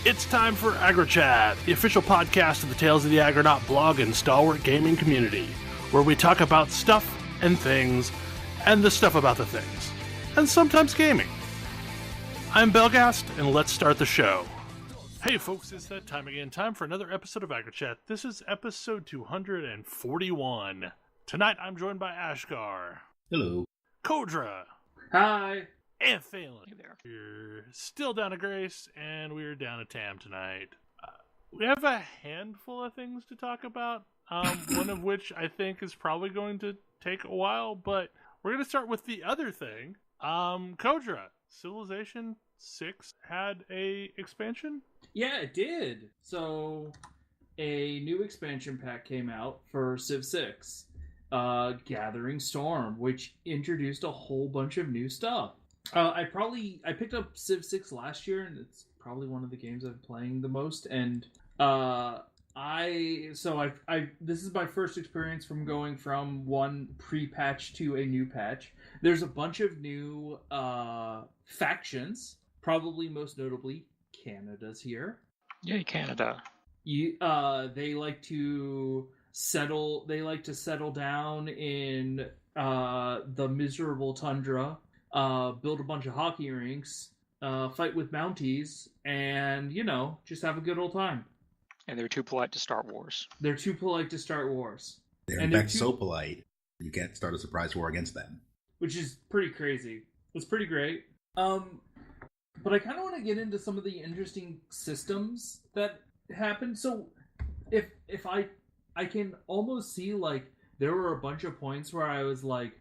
It's time for AggroChat, the official podcast of the Tales of the Aggronaut blog and stalwart gaming community, where we talk about stuff and things, and the stuff about the things, and sometimes gaming. I'm Belgast, and let's start the show. Hey folks, it's that time again. Time for another episode of AggroChat. This is episode 241. Tonight I'm joined by Ashgar. Hello. Kodra. Hi. And Phelan. Hey there. We're still down to Grace, and we're down to Tam tonight. We have a handful of things to talk about, one of which I think is probably going to take a while, but we're going to start with the other thing. Kodra, Civilization 6 had a expansion? Yeah, it did. So, a new expansion pack came out for Civ 6, Gathering Storm, which introduced a whole bunch of new stuff. I picked up Civ 6 last year, and it's probably one of the games I'm playing the most. And this is my first experience from going from one pre-patch to a new patch. There's a bunch of new factions, probably most notably Canada's here. Yay, Canada! They like to settle down in the miserable tundra. Build a bunch of hockey rinks, fight with Mounties, and, just have a good old time. And they're too polite to start wars. They're too polite to start wars. They're in fact so polite, you can't start a surprise war against them. Which is pretty crazy. It's pretty great. But I kind of want to get into some of the interesting systems that happen. So, if I can almost see, there were a bunch of points where I was like,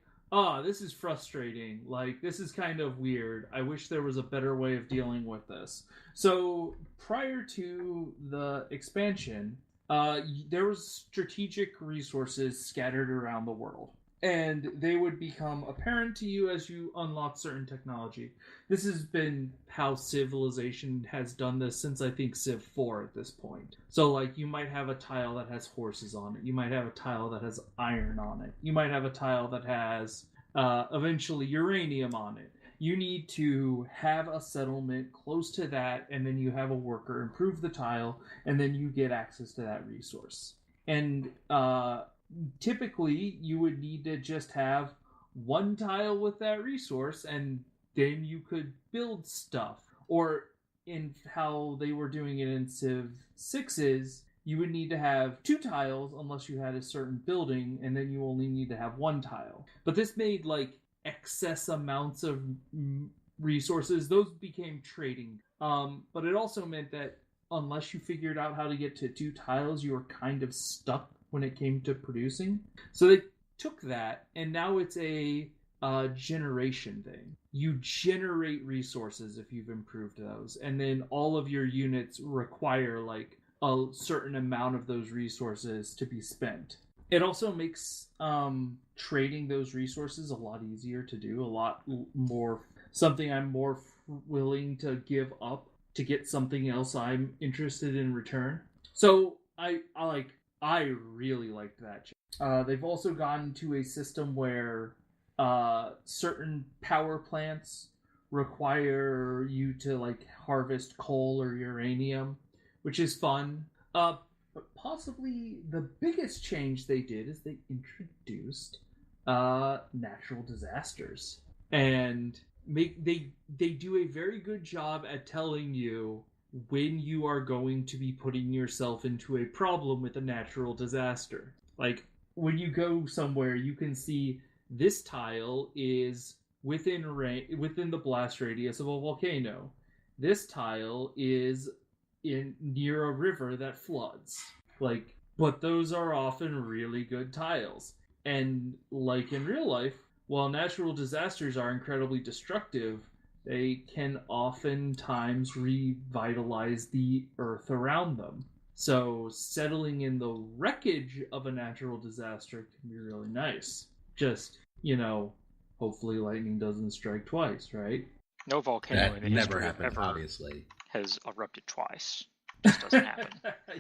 this is frustrating. This is kind of weird. I wish there was a better way of dealing with this. So, prior to the expansion, there was strategic resources scattered around the world. And they would become apparent to you as you unlock certain technology. This has been how Civilization has done this since, I think, Civ 4 at this point. So, you might have a tile that has horses on it. You might have a tile that has iron on it. You might have a tile that has, eventually, uranium on it. You need to have a settlement close to that, and then you have a worker improve the tile, and then you get access to that resource. And, typically, you would need to just have one tile with that resource, and then you could build stuff. Or, in how they were doing it in Civ 6's, you would need to have two tiles unless you had a certain building, and then you only need to have one tile. But this made, excess amounts of resources. Those became trading. But it also meant that unless you figured out how to get to two tiles, you were kind of stuck when it came to producing. So they took that, and now it's a generation thing. You generate resources if you've improved those, and then all of your units require a certain amount of those resources to be spent. It also makes trading those resources a lot easier to do, a lot more, something I'm more willing to give up to get something else I'm interested in return. So I really liked that. They've also gotten to a system where certain power plants require you to harvest coal or uranium, which is fun. But possibly the biggest change they did is they introduced natural disasters, and they do a very good job at telling you when you are going to be putting yourself into a problem with a natural disaster. When you go somewhere, you can see this tile is within the blast radius of a volcano. This tile is near a river that floods. But those are often really good tiles. And in real life, while natural disasters are incredibly destructive, they can oftentimes revitalize the earth around them. So settling in the wreckage of a natural disaster can be really nice. Just, hopefully lightning doesn't strike twice, right? No volcano in the history happened, ever obviously. Has erupted twice. Just doesn't happen.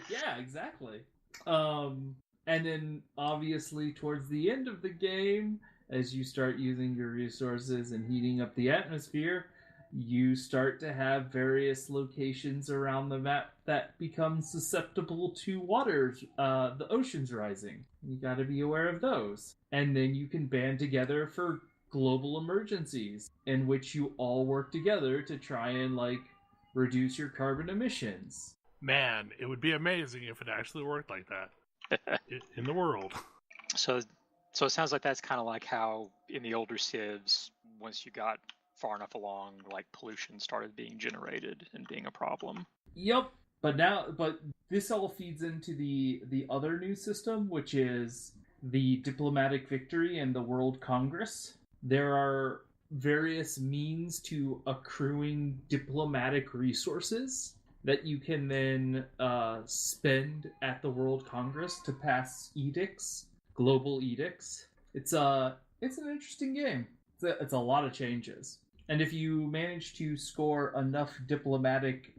Yeah, exactly. And then, obviously, towards the end of the game, as you start using your resources and heating up the atmosphere, you start to have various locations around the map that become susceptible to the oceans rising. You got to be aware of those. And then you can band together for global emergencies in which you all work together to try and, like, reduce your carbon emissions. Man, it would be amazing if it actually worked like that in the world. So it sounds like that's kind of like how in the older civs, once you got far enough along, like pollution started being generated and being a problem. Yep. But this all feeds into the other new system, which is the diplomatic victory and the World Congress. There are various means to accruing diplomatic resources that you can then spend at the World Congress to pass edicts, global edicts. It's an interesting game. It's a lot of changes. And if you manage to score enough diplomatic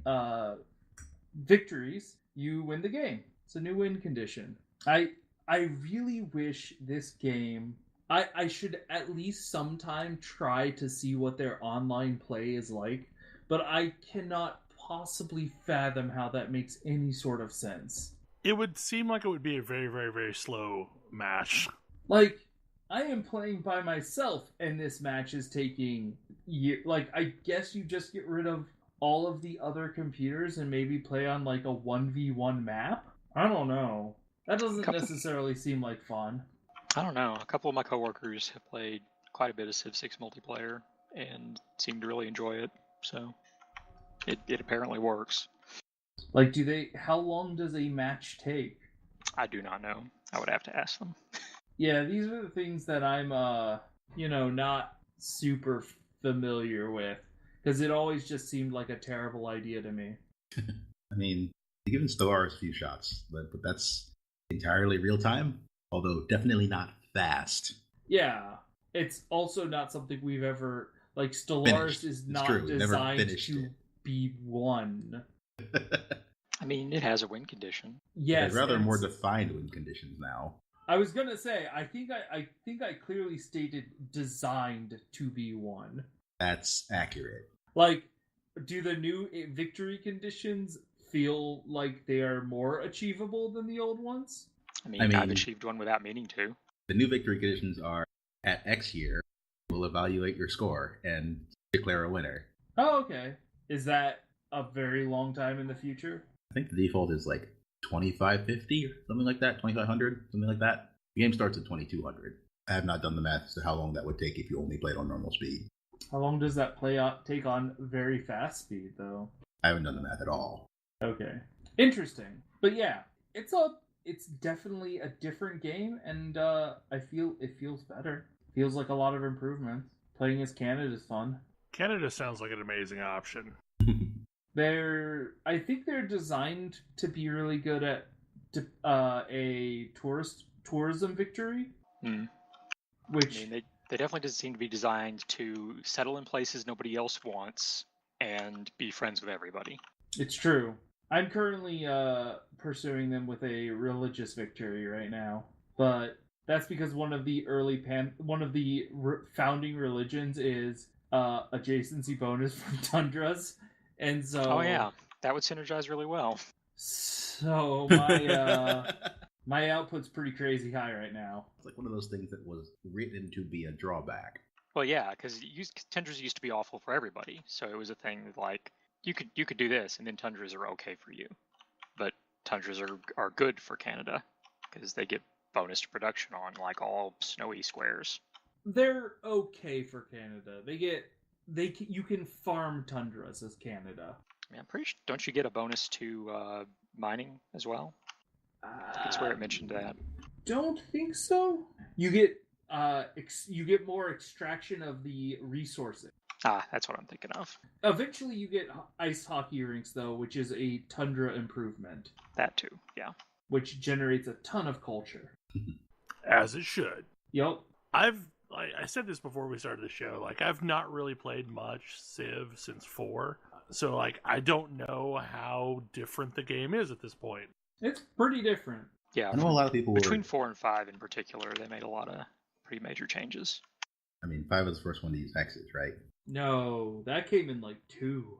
victories, you win the game. It's a new win condition. I really wish this game... I should at least sometime try to see what their online play is like, but I cannot possibly fathom how that makes any sort of sense. It would seem like it would be a very, very, very slow match. Like, I am playing by myself, and this match is taking years. Like, I guess you just get rid of all of the other computers and maybe play on, like, a 1v1 map? I don't know. That doesn't necessarily seem like fun. I don't know. A couple of my coworkers have played quite a bit of Civ 6 multiplayer and seem to really enjoy it. So it apparently works. Like, how long does a match take? I do not know. I would have to ask them. Yeah, these are the things that I'm, not super familiar with. Because it always just seemed like a terrible idea to me. I mean, given Stellaris a few shots, but that's entirely real time. Although definitely not fast. Yeah, it's also not something we've ever... Like, Stellaris is not designed to be won. I mean, it has a win condition. Yes, I'd rather more defined win conditions now. I was gonna say, I think I clearly stated designed to be won. That's accurate. Like, do the new victory conditions feel like they are more achievable than the old ones? I mean, I've achieved one without meaning to. The new victory conditions are, at X year, we'll evaluate your score and declare a winner. Oh, okay. Is that a very long time in the future? I think the default is like 2550 or something like that, 2500, something like that. The game starts at 2200. I have not done the math as to how long that would take if you only played on normal speed. How long does that take on very fast speed, though? I haven't done the math at all. Okay. Interesting. But yeah, it's definitely a different game, and I feel it feels better. Feels like a lot of improvements. Playing as Canada is fun. Canada sounds like an amazing option. I think they're designed to be really good at a tourism victory. Mm. Which I mean, they definitely seem to be designed to settle in places nobody else wants and be friends with everybody. It's true. I'm currently pursuing them with a religious victory right now, but that's because one of the founding religions is adjacency bonus from tundras, and so oh yeah, that would synergize really well. So my output's pretty crazy high right now. It's like one of those things that was written to be a drawback. Well, yeah, because tundras used to be awful for everybody, so it was a thing like you could do this, and then tundras are okay for you, but tundras are good for Canada because they get bonus to production on like all snowy squares. They're okay for Canada. You can farm tundras as Canada. I mean, I'm pretty sure, don't you get a bonus to mining as well? I swear it mentioned that. Don't think so. You get more extraction of the resources. Ah, that's what I'm thinking of. Eventually, you get ice hockey rinks, though, which is a tundra improvement. That too, yeah. Which generates a ton of culture. As it should. Yep. I said this before we started the show. Like, I've not really played much Civ since 4. So, like, I don't know how different the game is at this point. It's pretty different. Yeah. I know a lot of people between 4 and 5 in particular, they made a lot of pretty major changes. I mean, 5 was the first one to use hexes, right? No, that came in like 2.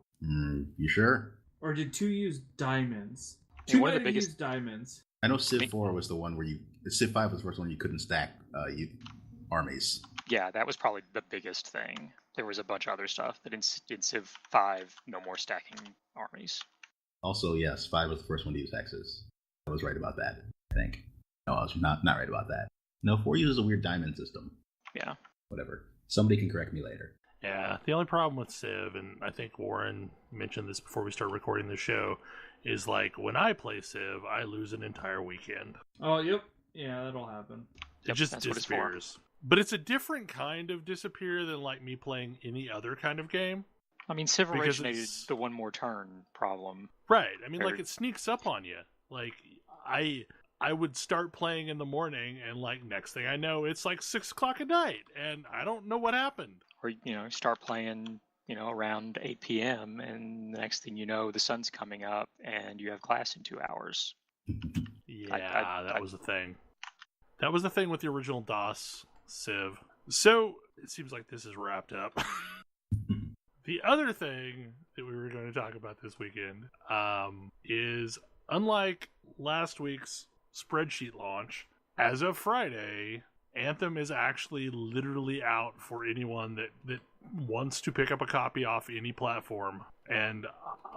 You sure? Or did 2 use diamonds? Yeah, 2 one of might the have biggest- used diamonds. I know Civ 4 was the one where Civ 5 was the first one you couldn't stack armies. Yeah, that was probably the biggest thing. There was a bunch of other stuff, but in Civ 5, no more stacking armies. Also, yes, 5 was the first one to use hexes. I was right about that, I think. No, I was not right about that. No, 4 uses a weird diamond system. Yeah. Whatever. Somebody can correct me later. Yeah, the only problem with Civ, and I think Warren mentioned this before we started recording the show, is like when I play Civ, I lose an entire weekend. Oh, yep. Yeah, that'll happen. It just that's what it's for. disappears. But it's a different kind of disappear than like me playing any other kind of game. I mean, Civ Because originated it's- the one more turn problem. Right. I mean, like Or- it sneaks up on you. Like I would start playing in the morning, and like next thing I know, it's like 6 o'clock at night, and I don't know what happened. Or, start playing, around 8 p.m., and the next thing you know, the sun's coming up, and you have class in 2 hours. Yeah, that was the thing. That was the thing with the original DOS Civ. So it seems like this is wrapped up. The other thing that we were going to talk about this weekend is, unlike last week's spreadsheet launch, as of Friday, Anthem is actually literally out for anyone that wants to pick up a copy off any platform. And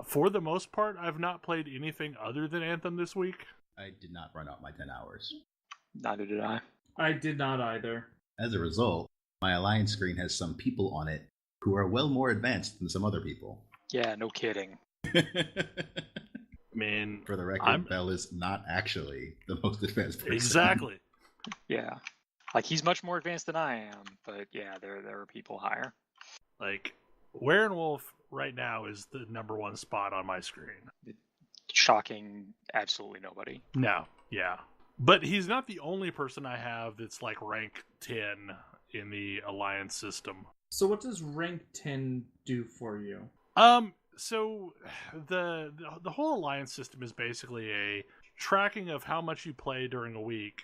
for the most part, I've not played anything other than Anthem this week. I did not run out my 10 hours. Neither did I. I did not either. As a result, my alliance screen has some people on it who are well more advanced than some other people. Yeah, no kidding. I mean, For the record, Bell is not actually the most advanced person. exactly. Yeah. Like, he's much more advanced than I am, but yeah, there are people higher. Like, Were Wolf right now is the number 1 spot on my screen. Shocking absolutely nobody. No, yeah. But he's not the only person I have that's like rank 10 in the alliance system. So what does rank 10 do for you? So the whole alliance system is basically a tracking of how much you play during a week,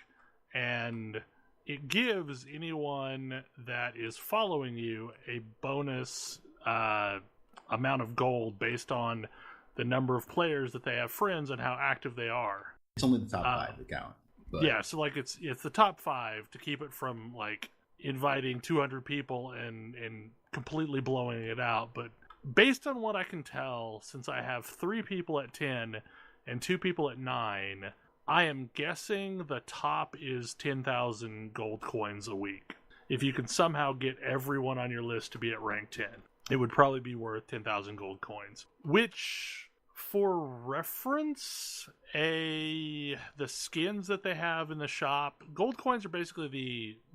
and it gives anyone that is following you a bonus amount of gold based on the number of players that they have friends and how active they are. It's only the top 5 that count. But Yeah, so like it's the top 5 to keep it from like inviting 200 people and completely blowing it out. But based on what I can tell, since I have 3 people at 10 and 2 people at 9, I am guessing the top is 10,000 gold coins a week. If you can somehow get everyone on your list to be at rank 10, it would probably be worth 10,000 gold coins. Which, for reference, the skins that they have in the shop, gold coins are basically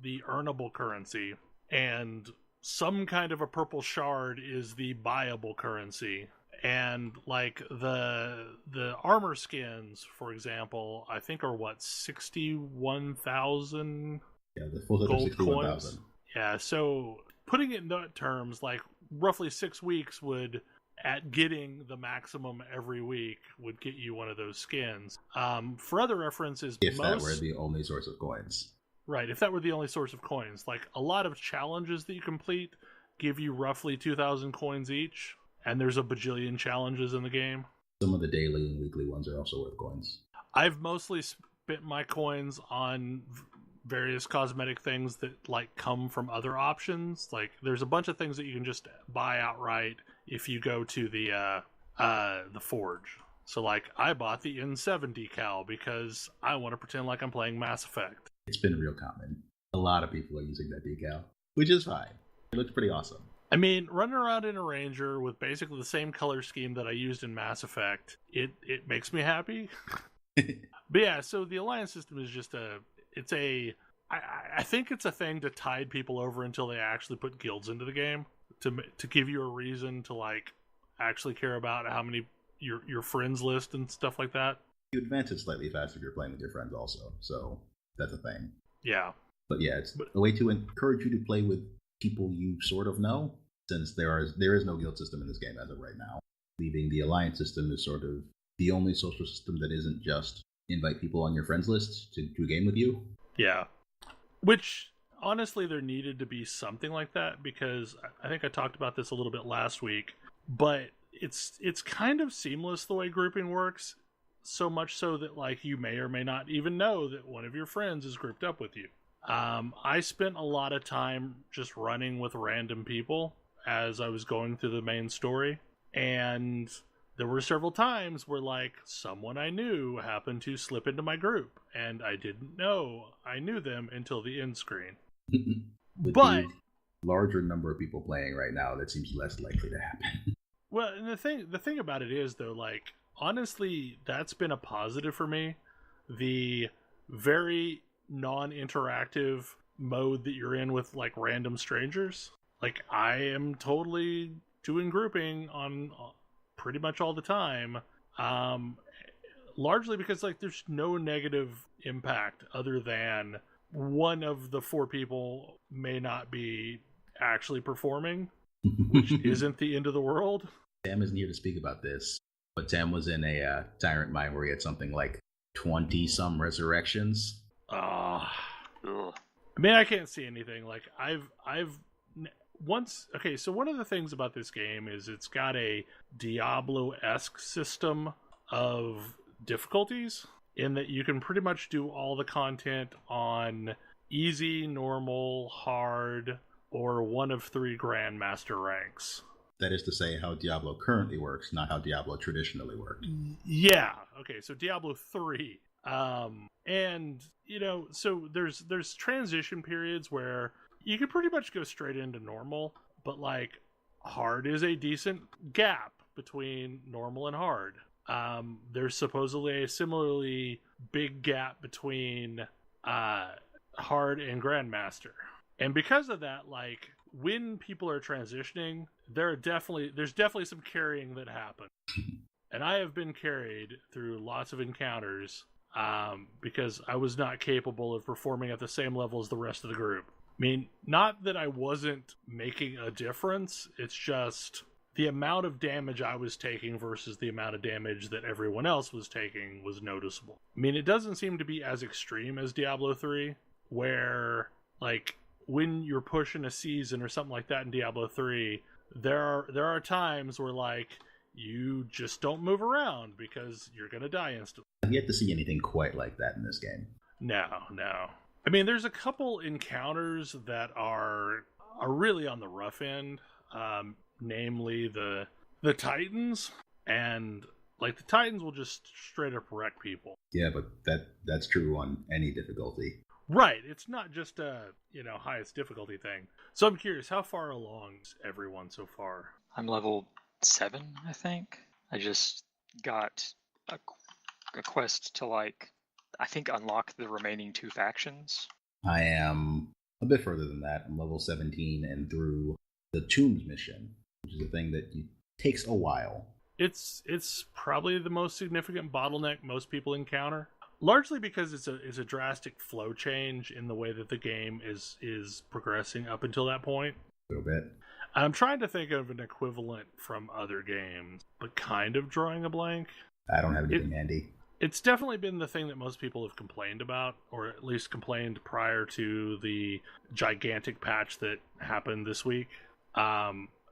the earnable currency, and some kind of a purple shard is the buyable currency. And like the armor skins, for example, I think are 61,000 yeah, the full set of gold 61,000. coins. Yeah, so putting it in that terms, like roughly 6 weeks would, at getting the maximum every week, would get you one of those skins. For other references, If that were the only source of coins. Right, if that were the only source of coins. Like, a lot of challenges that you complete give you roughly 2,000 coins each, and there's a bajillion challenges in the game. Some of the daily and weekly ones are also worth coins. I've mostly spent my coins on various cosmetic things that like come from other options. Like, there's a bunch of things that you can just buy outright if you go to the forge. So like, I bought the N7 decal because I want to pretend like I'm playing Mass Effect. It's been real common. A lot of people are using that decal, which is fine. It looks pretty awesome. I mean, running around in a Ranger with basically the same color scheme that I used in Mass Effect, it makes me happy. But yeah, so the alliance system is just I think it's a thing to tide people over until they actually put guilds into the game, to give you a reason to like actually care about how many your friends list and stuff like that. You advance it slightly faster if you're playing with your friends also, so that's a thing. Yeah. But yeah, it's a way to encourage you to play with people you sort of know, since there is no guild system in this game as of right now. Leaving the alliance system is sort of the only social system that isn't just invite people on your friends list to a game with you. Yeah. Which, honestly, there needed to be something like that, because I think I talked about this a little bit last week, but it's kind of seamless the way grouping works, so much so that like you may or may not even know that one of your friends is grouped up with you. I spent a lot of time just running with random people as I was going through the main story, and there were several times where like someone I knew happened to slip into my group, and I didn't know I knew them until the end screen. With But the larger number of people playing right now, that seems less likely to happen. well, and the thing about it is though, like honestly, that's been a positive for me. The very non-interactive mode that you're in with like random strangers, like I am totally doing grouping on pretty much all the time, largely because like there's no negative impact other than one of the 4 people may not be actually performing, which isn't the end of the world. Tam isn't here to speak about this, but Tam was in a Tyrant Mine where he had something like 20 some resurrections. Ugh. I mean, I can't see anything. Like okay, so one of the things about this game is it's got a Diablo-esque system of difficulties, in that you can pretty much do all the content on easy, normal, hard, or one of 3 Grandmaster ranks. That is to say, how Diablo currently works, not how Diablo traditionally worked. Yeah. Okay, so Diablo 3. And, you know, so there's transition periods where you can pretty much go straight into normal, but like hard is a decent gap between normal and hard. There's supposedly a similarly big gap between hard and Grandmaster. And because of that, like when people are transitioning, there's definitely some carrying that happens. And I have been carried through lots of encounters because I was not capable of performing at the same level as the rest of the group. I mean, not that I wasn't making a difference, it's just the amount of damage I was taking versus the amount of damage that everyone else was taking was noticeable. I mean, it doesn't seem to be as extreme as Diablo 3, where, like, when you're pushing a season or something like that in Diablo 3, there are times where, like, you just don't move around because you're going to die instantly. I've yet to see anything quite like that in this game. No. I mean, there's a couple encounters that are really on the rough end, namely the Titans, and like the Titans will just straight up wreck people. Yeah, but that's true on any difficulty. Right, it's not just a highest difficulty thing. So I'm curious, how far along is everyone so far? I'm level 7, I think. I just got a quest to I think unlock the remaining 2 factions. I am a bit further than that. I'm level 17 and through the Tombs mission, which is a thing that takes a while. It's probably the most significant bottleneck most people encounter, largely because it's a drastic flow change in the way that the game is progressing up until that point. A little bit. I'm trying to think of an equivalent from other games, but kind of drawing a blank. I don't have anything handy. It's definitely been the thing that most people have complained about, or at least complained prior to the gigantic patch that happened this week.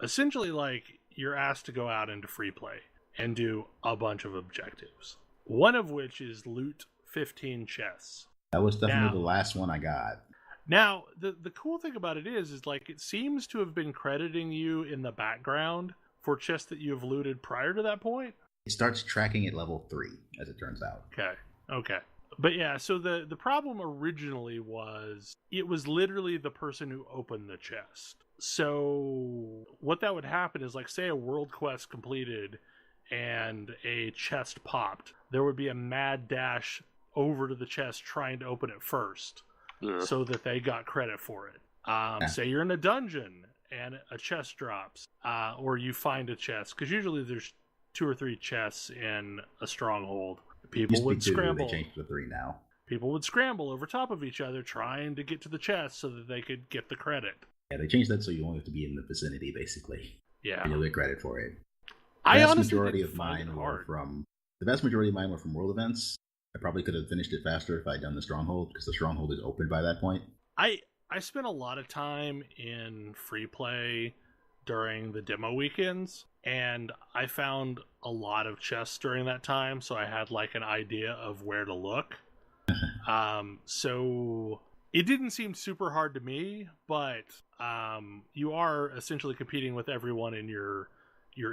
Essentially, like, you're asked to go out into free play and do a bunch of objectives. One of which is loot 15 chests. That was definitely the last one I got. Now, the cool thing about it is like it seems to have been crediting you in the background for chests that you have looted prior to that point. It starts tracking at level 3, as it turns out. Okay. But yeah, so the problem originally was it was literally the person who opened the chest. So what that would happen is, like, say a world quest completed and a chest popped, there would be a mad dash over to the chest trying to open it first, so that they got credit for it. Say you're in a dungeon and a chest drops, or you find a chest, because usually there's 2 or 3 chests in a stronghold. People would scramble. They changed to 3 now. People would scramble over top of each other trying to get to the chest so that they could get the credit. Yeah, they changed that so you only have to be in the vicinity, basically. Yeah. And you'll get credit for it. The vast majority of mine were from world events. I probably could have finished it faster if I'd done the stronghold, because the stronghold is open by that point. I spent a lot of time in free play during the demo weekends, and I found a lot of chests during that time, so I had like an idea of where to look. So it didn't seem super hard to me, but you are essentially competing with everyone in your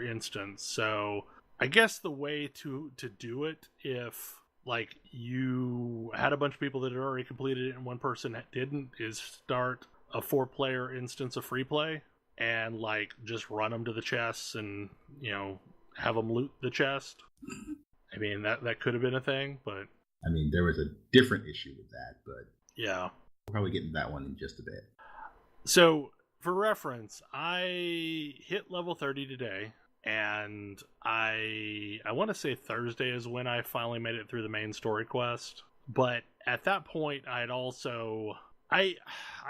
instance. So I guess the way to do it, if like you had a bunch of people that had already completed it and one person that didn't, is start a 4-player instance of free play and like just run them to the chests and, you know, have them loot the chest. I mean, that could have been a thing, but I mean, there was a different issue with that, but yeah, we'll probably get into that one in just a bit. So for reference, I hit level 30 today, and I want to say Thursday is when I finally made it through the main story quest. But at that point, I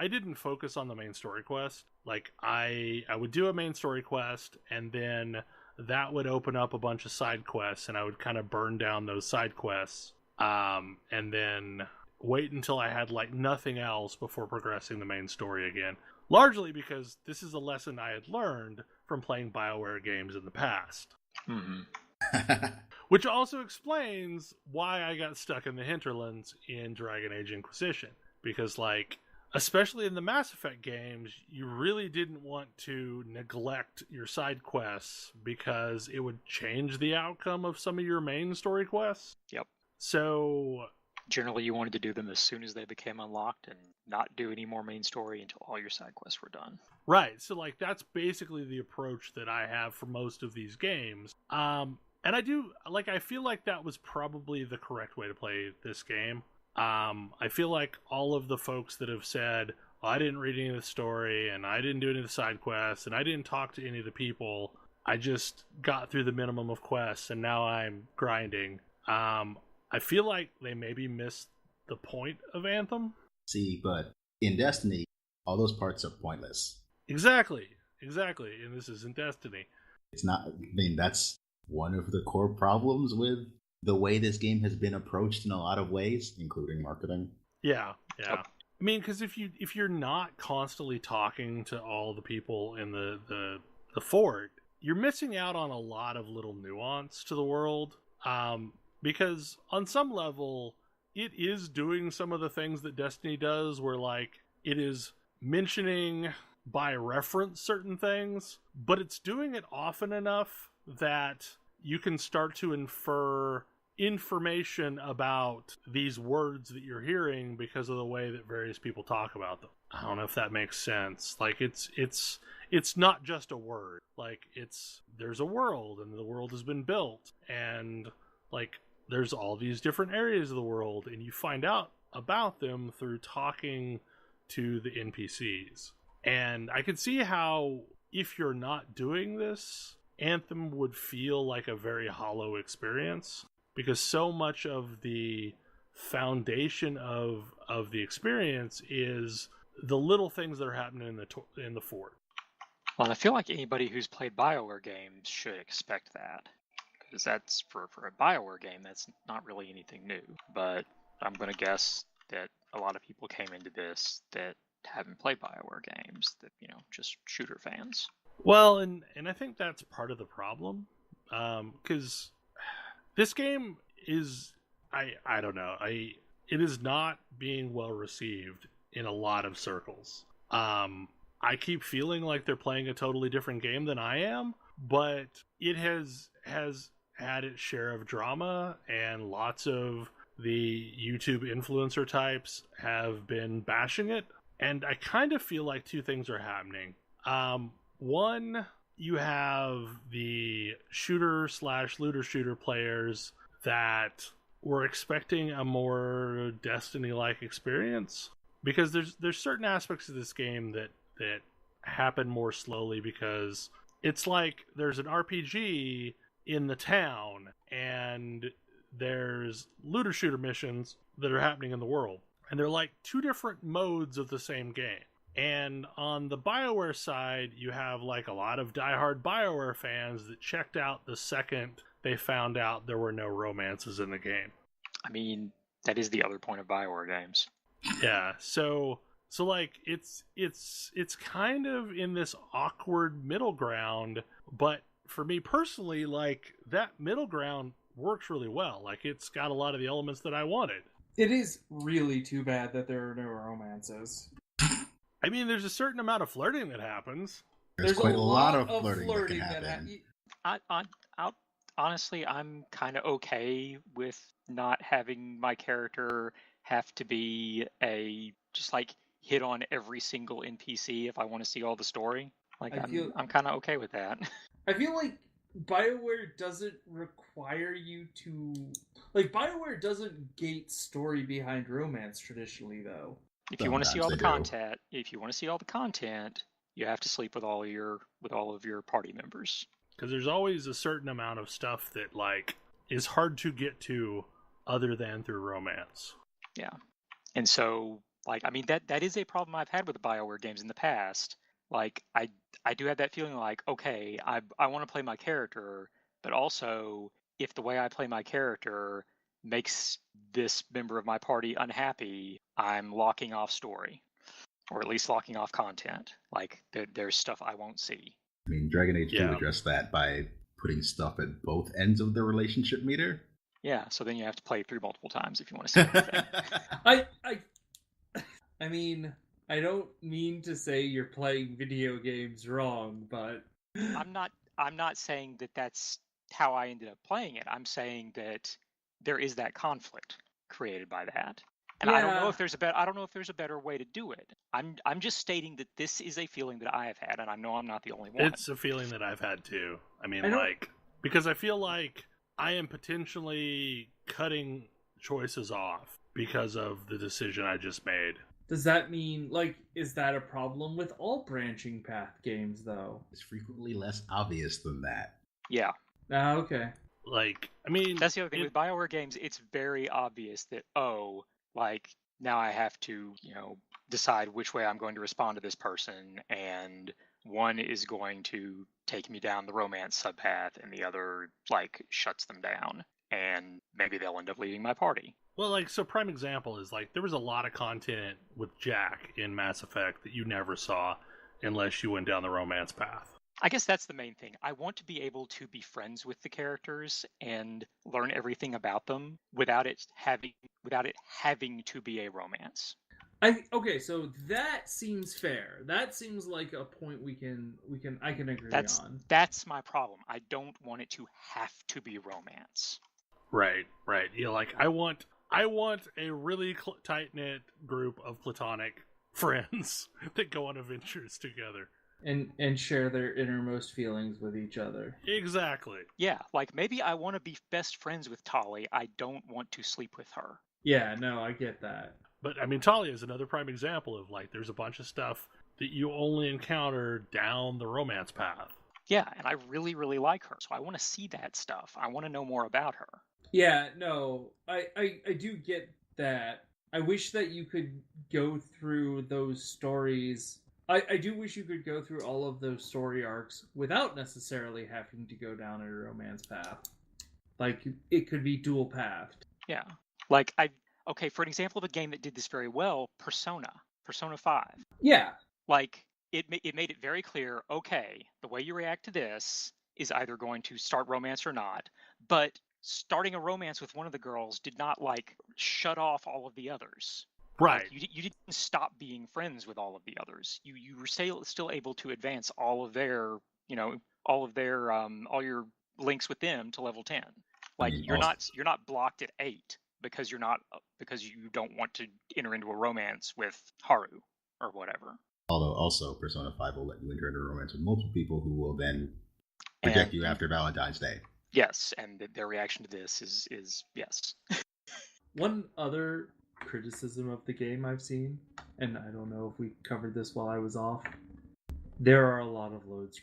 didn't focus on the main story quest. Like I would do a main story quest, and then that would open up a bunch of side quests, and I would kind of burn down those side quests, and then wait until I had like nothing else before progressing the main story again. Largely because this is a lesson I had learned from playing BioWare games in the past. Mm-hmm. Which also explains why I got stuck in the hinterlands in Dragon Age Inquisition. Because, like, especially in the Mass Effect games, you really didn't want to neglect your side quests because it would change the outcome of some of your main story quests. Yep. So generally, you wanted to do them as soon as they became unlocked and not do any more main story until all your side quests were done. Right. So, like, that's basically the approach that I have for most of these games. And I do, like, I feel like that was probably the correct way to play this game. I feel like all of the folks that have said, well, I didn't read any of the story, and I didn't do any of the side quests, and I didn't talk to any of the people, I just got through the minimum of quests, and now I'm grinding. I feel like they maybe missed the point of Anthem. See, but in Destiny, all those parts are pointless. Exactly. And this isn't Destiny. It's not, I mean, that's one of the core problems with the way this game has been approached in a lot of ways, including marketing. Yeah. I mean, because if you're not constantly talking to all the people in the fort, you're missing out on a lot of little nuance to the world. Because on some level, it is doing some of the things that Destiny does, where like it is mentioning by reference certain things, but it's doing it often enough that you can start to infer information about these words that you're hearing because of the way that various people talk about them. I don't know if that makes sense. Like it's not just a word. Like there's a world, and the world has been built, and like there's all these different areas of the world, and you find out about them through talking to the NPCs. And I could see how, if you're not doing this, Anthem would feel like a very hollow experience, because so much of the foundation of the experience is the little things that are happening in the fort. Well, I feel like anybody who's played BioWare games should expect that. Because that's, for a BioWare game, that's not really anything new. But I'm going to guess that a lot of people came into this that haven't played BioWare games, that, you know, just shooter fans. Well, and I think that's part of the problem. Because this game is, I don't know, it is not being well received in a lot of circles. I keep feeling like they're playing a totally different game than I am, but it has had its share of drama, and lots of the YouTube influencer types have been bashing it. And I kind of feel like two things are happening. One, you have the shooter/looter shooter players that were expecting a more Destiny-like experience, because there's certain aspects of this game that happen more slowly, because it's like there's an RPG in the town, and there's looter shooter missions that are happening in the world, and they're like two different modes of the same game. And on the BioWare side, you have like a lot of diehard BioWare fans that checked out the second they found out there were no romances in the game. I mean, that is the other point of BioWare games. Yeah, so So like it's kind of in this awkward middle ground, but for me personally, like that middle ground works really well. Like it's got a lot of the elements that I wanted. It is really too bad that there are no romances. I mean, there's a certain amount of flirting that happens. There's quite a lot of flirting that can happen. Honestly, I'm kind of okay with not having my character have to be just like hit on every single NPC if I want to see all the story. Like I'm kind of okay with that. I feel like BioWare doesn't require you to BioWare doesn't gate story behind romance traditionally though. If you want to see all the content, you have to sleep with all of your party members. Because there's always a certain amount of stuff that like is hard to get to other than through romance. Yeah. And so like I mean that is a problem I've had with the BioWare games in the past. Like I do have that feeling like, okay, I want to play my character, but also if the way I play my character makes this member of my party unhappy, I'm locking off story. Or at least locking off content. Like there's stuff I won't see. I mean, Dragon Age 2 addressed that by putting stuff at both ends of the relationship meter. Yeah, so then you have to play through multiple times if you want to see everything. I mean, I don't mean to say you're playing video games wrong, but I'm not saying that that's how I ended up playing it. I'm saying that there is that conflict created by that. And I don't know if there's a better way to do it. I'm just stating that this is a feeling that I have had, and I know I'm not the only one. It's a feeling that I've had too. I mean, because I feel like I am potentially cutting choices off because of the decision I just made. Does that mean, is that a problem with all branching path games, though? It's frequently less obvious than that. Yeah. Okay. Like, I mean... That's the other thing. With BioWare games, it's very obvious that, now I have to, decide which way I'm going to respond to this person, and one is going to take me down the romance subpath, and the other, shuts them down, and maybe they'll end up leaving my party. Well, so prime example is, there was a lot of content with Jack in Mass Effect that you never saw unless you went down the romance path. I guess that's the main thing. I want to be able to be friends with the characters and learn everything about them without it having to be a romance. Okay, so that seems fair. That seems like a point I can agree on. That's my problem. I don't want it to have to be romance. Right. I want a really tight-knit group of platonic friends that go on adventures together. And share their innermost feelings with each other. Exactly. Yeah, maybe I want to be best friends with Tali. I don't want to sleep with her. Yeah, no, I get that. But, Talia is another prime example of, there's a bunch of stuff that you only encounter down the romance path. Yeah, and I really, really like her, so I want to see that stuff. I want to know more about her. Yeah, no, I do get that. I wish that you could go through those stories... I do wish you could go through all of those story arcs without necessarily having to go down a romance path. It could be dual pathed. Yeah. For an example of a game that did this very well, Persona 5. Yeah. It made it very clear, okay, the way you react to this is either going to start romance or not, but starting a romance with one of the girls did not, shut off all of the others. Right. You didn't stop being friends with all of the others. You were still able to advance all your links with them to level 10. You're not blocked at 8 because you don't want to enter into a romance with Haru or whatever. Although also Persona 5 will let you enter into a romance with multiple people who will then reject you after Valentine's Day. Yes, and their reaction to this is yes. One other criticism of the game I've seen, and I don't know if we covered this while I was off, there are a lot of loads.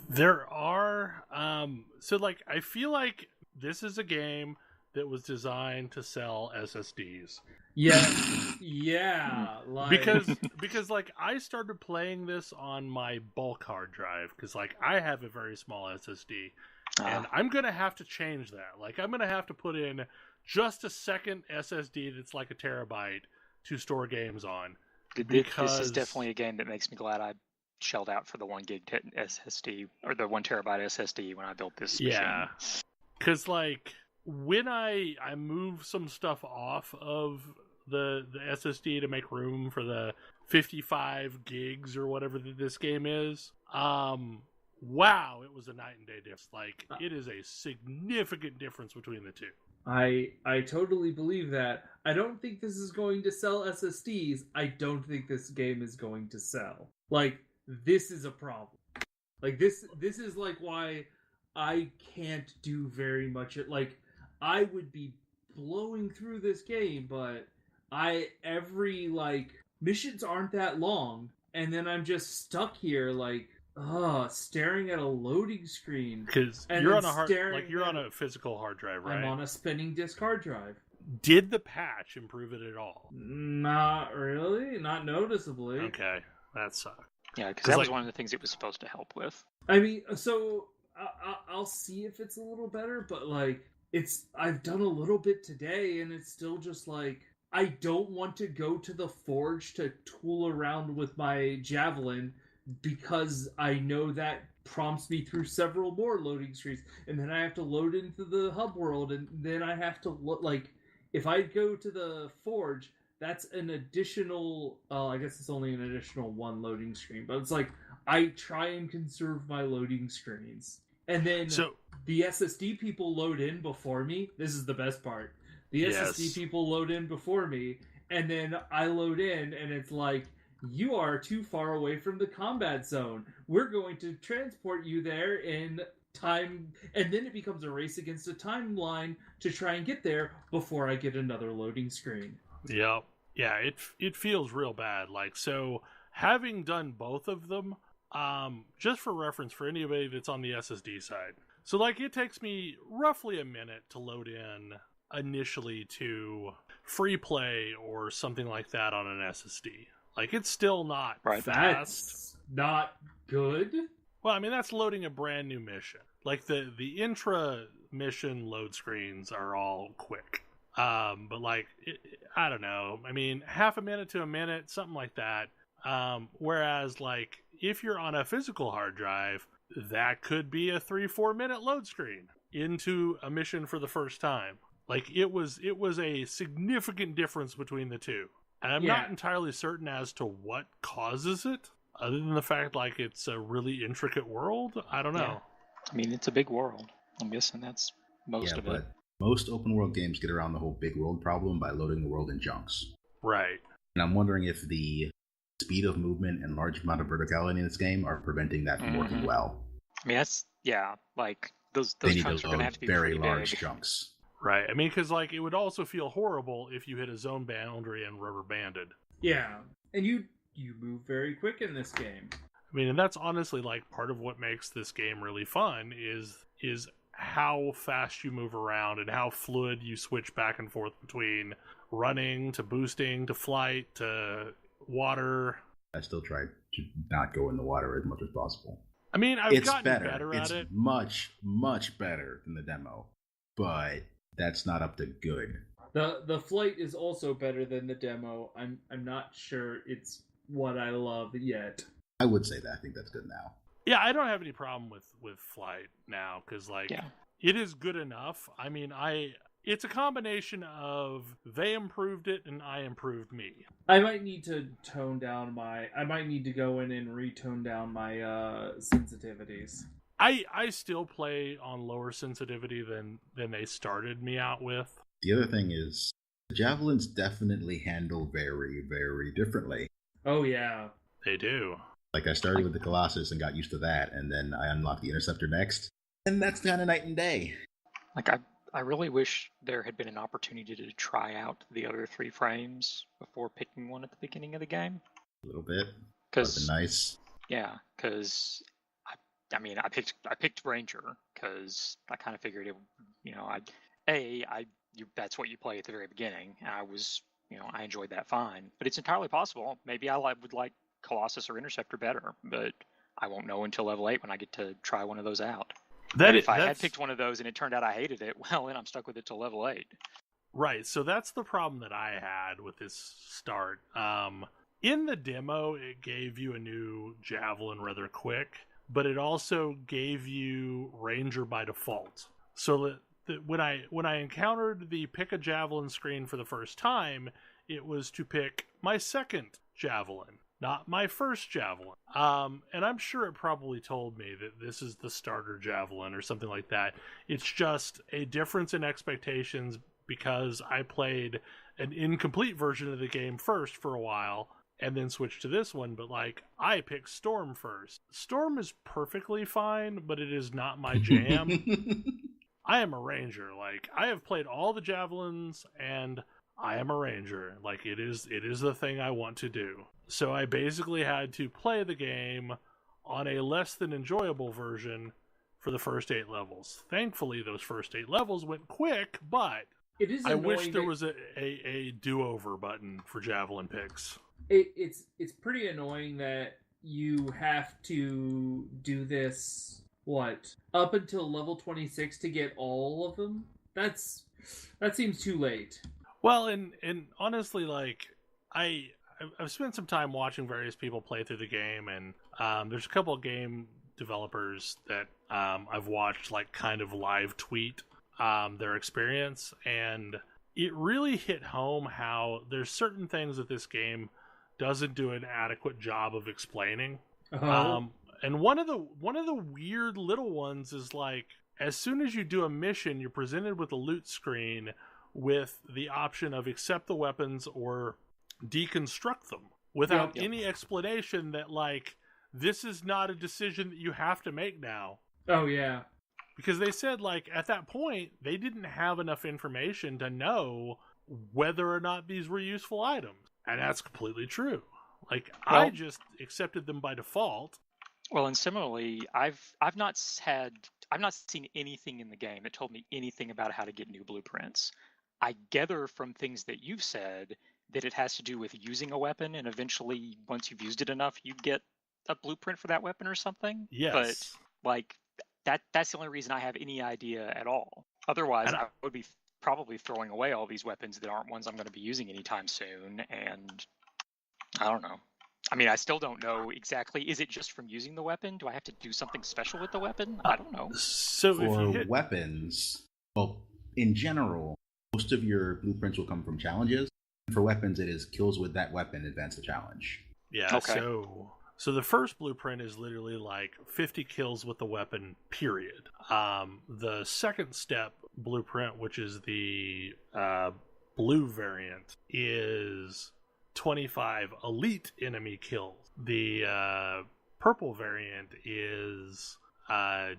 There are. I feel like this is a game that was designed to sell SSDs. Yeah. Because I started playing this on my bulk hard drive because I have a very small SSD, and I'm gonna have to change that. I'm gonna have to put in just a second SSD that's like a terabyte to store games on, This is definitely a game that makes me glad I shelled out for the 1 gig SSD or the 1 terabyte SSD when I built this machine. Because like when I move some stuff off of the SSD to make room for the 55 gigs or whatever this game is, wow, it was a night and day difference. Like, it is a significant difference between the two. I totally believe that. I don't think this is going to sell SSDs. I don't think this game is going to sell. Like, this is a problem. Like, this is like why I can't do very much. Like, I would be blowing through this game, but every like missions aren't that long, and then I'm just stuck here like staring at a loading screen. Because you're on on a physical hard drive, right? I'm on a spinning disk hard drive. Did the patch improve it at all? Not really, not noticeably. Okay, that sucks. Yeah, because that was one of the things it was supposed to help with. I mean, so I'll see if it's a little better, but like I've done a little bit today, and it's still just like I don't want to go to the forge to tool around with my javelin, because I know that prompts me through several more loading screens, and then I have to load into the hub world, and then I have to look like if I go to the forge, that's an additional I guess it's only an additional 1 loading screen, but it's like I try and conserve my loading screens, and then the SSD people load in before me. This is the best part. The SSD people load in before me, and then I load in, and it's like, you are too far away from the combat zone. We're going to transport you there in time, and then it becomes a race against a timeline to try and get there before I get another loading screen. Yep. Yeah, it feels real bad. Like, so having done both of them, just for reference for anybody that's on the SSD side. So like it takes me roughly a minute to load in initially to free play or something like that on an SSD. Like, it's still not fast. That's not good. Well, I mean, that's loading a brand new mission. Like, the intra mission load screens are all quick. But like, I don't know. I mean, half a minute to a minute, something like that. Whereas like, if you're on a physical hard drive, that could be a 3-4 minute load screen into a mission for the first time. Like, it was a significant difference between the two. And I'm not entirely certain as to what causes it, other than the fact, like, it's a really intricate world. I don't know. Yeah. I mean, it's a big world. I'm guessing that's most of it. But most open world games get around the whole big world problem by loading the world in chunks. Right. And I'm wondering if the speed of movement and large amount of verticality in this game are preventing that from working well. I mean, like, those chunks are going to have to be very pretty large big. chunks. Right. I mean, because, like, it would also feel horrible if you hit a zone boundary and rubber banded. Yeah. And you move very quick in this game. I mean, and that's honestly, like, part of what makes this game really fun is how fast you move around and how fluid you switch back and forth between running to boosting to flight to water. I still try to not go in the water as much as possible. I mean, I've gotten better at it. It's much, much better than the demo, but that's not up to good. The flight is also better than the demo. I'm not sure it's what I love yet. I would say that. I think that's good now. Yeah, I don't have any problem with flight now, because like it is good enough. I mean, it's a combination of they improved it and I improved me. I might need to I might need to go in and retone down my sensitivities. I still play on lower sensitivity than they started me out with. The other thing is, the javelins definitely handle very, very differently. Oh yeah, they do. Like, I started with the Colossus and got used to that, and then I unlocked the Interceptor next, and that's kind of night and day. Like, I really wish there had been an opportunity to try out the other 3 frames before picking one at the beginning of the game. A little bit. Because nice. Yeah, because I mean, I picked Ranger because I kind of figured that's what you play at the very beginning, and I enjoyed that fine. But it's entirely possible. Maybe I would like Colossus or Interceptor better, but I won't know until level 8 when I get to try one of those out. If I had picked one of those and it turned out I hated it, well, then I'm stuck with it till level 8. Right, so that's the problem that I had with this start. in the demo, it gave you a new javelin rather quick, but it also gave you Ranger by default. So that when I encountered the pick a javelin screen for the first time, it was to pick my second javelin, not my first javelin. And I'm sure it probably told me that this is the starter javelin or something like that. It's just a difference in expectations because I played an incomplete version of the game first for a while and then switched to this one. But like, I picked Storm first. Storm is perfectly fine, but it is not my jam. I am a ranger. Like, I have played all the javelins and I am a ranger. Like, it is the thing I want to do. So I basically had to play the game on a less than enjoyable version for the first 8 levels. Thankfully, those first 8 levels went quick, but it is I wish there was a do-over button for javelin picks. It's pretty annoying that you have to do this, up until level 26 to get all of them? That seems too late. Well, and honestly, like, I've spent some time watching various people play through the game, and there's a couple of game developers that I've watched, like, kind of live tweet their experience, and it really hit home how there's certain things that this game doesn't do an adequate job of explaining. And one of the weird little ones is, like, as soon as you do a mission, you're presented with a loot screen with the option of accept the weapons or deconstruct them without any explanation that, like, this is not a decision that you have to make now. Oh, yeah. Because they said, like, at that point, they didn't have enough information to know whether or not these were useful items. And that's completely true. Like, I just accepted them by default. Well, and similarly, I've not seen anything in the game that told me anything about how to get new blueprints. I gather from things that you've said that it has to do with using a weapon, and eventually, once you've used it enough, you get a blueprint for that weapon or something. Yes. But, like, that's the only reason I have any idea at all. Otherwise, I would be probably throwing away all these weapons that aren't ones I'm going to be using anytime soon, and I don't know. I mean, I still don't know exactly. Is it just from using the weapon? Do I have to do something special with the weapon? I don't know. So for weapons, well, in general, most of your blueprints will come from challenges. For weapons, it is kills with that weapon advance the challenge. Yeah, okay. So the first blueprint is literally like 50 kills with the weapon, period. The second step blueprint, which is the blue variant, is 25 elite enemy kills. The purple variant is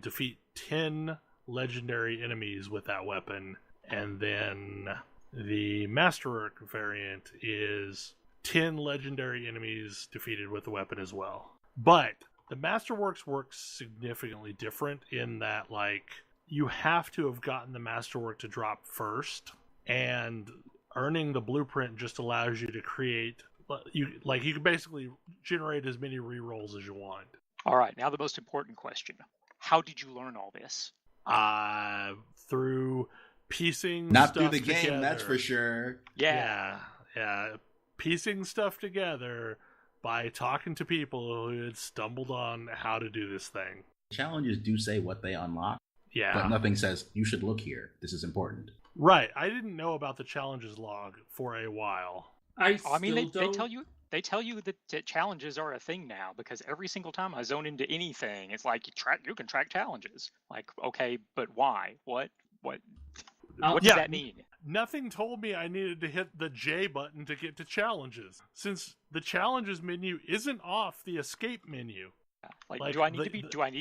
defeat 10 legendary enemies with that weapon. And then the Masterwork variant is 10 legendary enemies defeated with the weapon as well. But the Masterworks works significantly different in that, like, you have to have gotten the Masterwork to drop first, and earning the blueprint just allows you to create, you can basically generate as many rerolls as you want. All right, now the most important question. How did you learn all this? Through piecing Not stuff through the together. game, that's for sure. Yeah. Piecing stuff together by talking to people who had stumbled on how to do this thing. Challenges do say what they unlock. Yeah. But nothing says, you should look here. This is important. Right. I didn't know about the challenges log for a while. They tell you that challenges are a thing now, because every single time I zone into anything, it's like you can track challenges. Like, okay, but why? What does that mean? Nothing told me I needed to hit the J button to get to challenges, since the challenges menu isn't off the escape menu. Do I need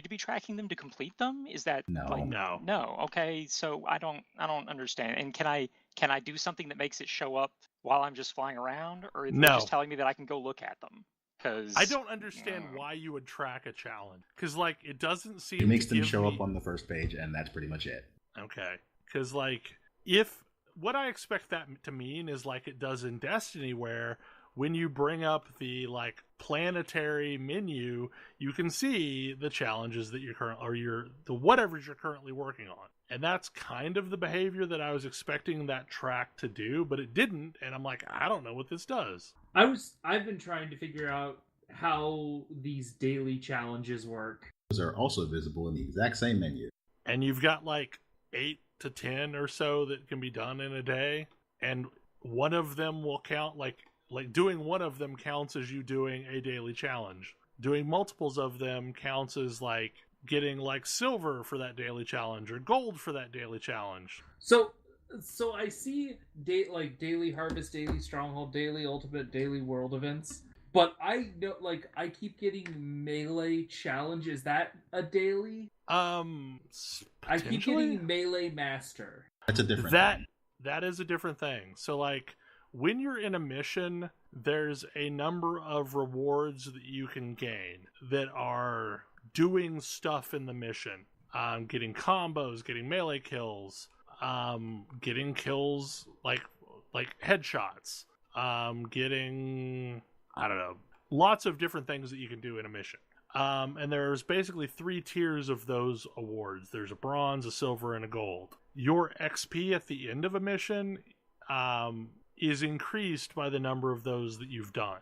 to be tracking them to complete them? Is that no? Okay, so I don't understand. And can I do something that makes it show up while I'm just flying around, or is it just telling me that I can go look at them? Because I don't understand why you would track a challenge. Because, like, it doesn't seem. It makes them show up on the first page, and that's pretty much it. Okay, because, like, if what I expect that to mean is like it does in Destiny, where when you bring up the, like, planetary menu, you can see the challenges that you're currently, or the whatever you're currently working on. And that's kind of the behavior that I was expecting that track to do, but it didn't, and I'm like, I don't know what this does. I've been trying to figure out how these daily challenges work. Those are also visible in the exact same menu. And you've got like 8 to 10 or so that can be done in a day, and one of them will count, like doing one of them counts as you doing a daily challenge. Doing multiples of them counts as like getting like silver for that daily challenge or gold for that daily challenge. So I see daily harvest, daily stronghold, daily ultimate, daily world events. But I know, like, I keep getting melee challenge. Is that a daily? I keep getting melee master. That's a different thing. That is a different thing. So, like, when you're in a mission, there's a number of rewards that you can gain that are doing stuff in the mission. Getting combos, getting melee kills, getting kills like headshots, getting, I don't know, lots of different things that you can do in a mission. And there's basically 3 tiers of those awards. There's a bronze, a silver, and a gold. Your XP at the end of a mission is increased by the number of those that you've done.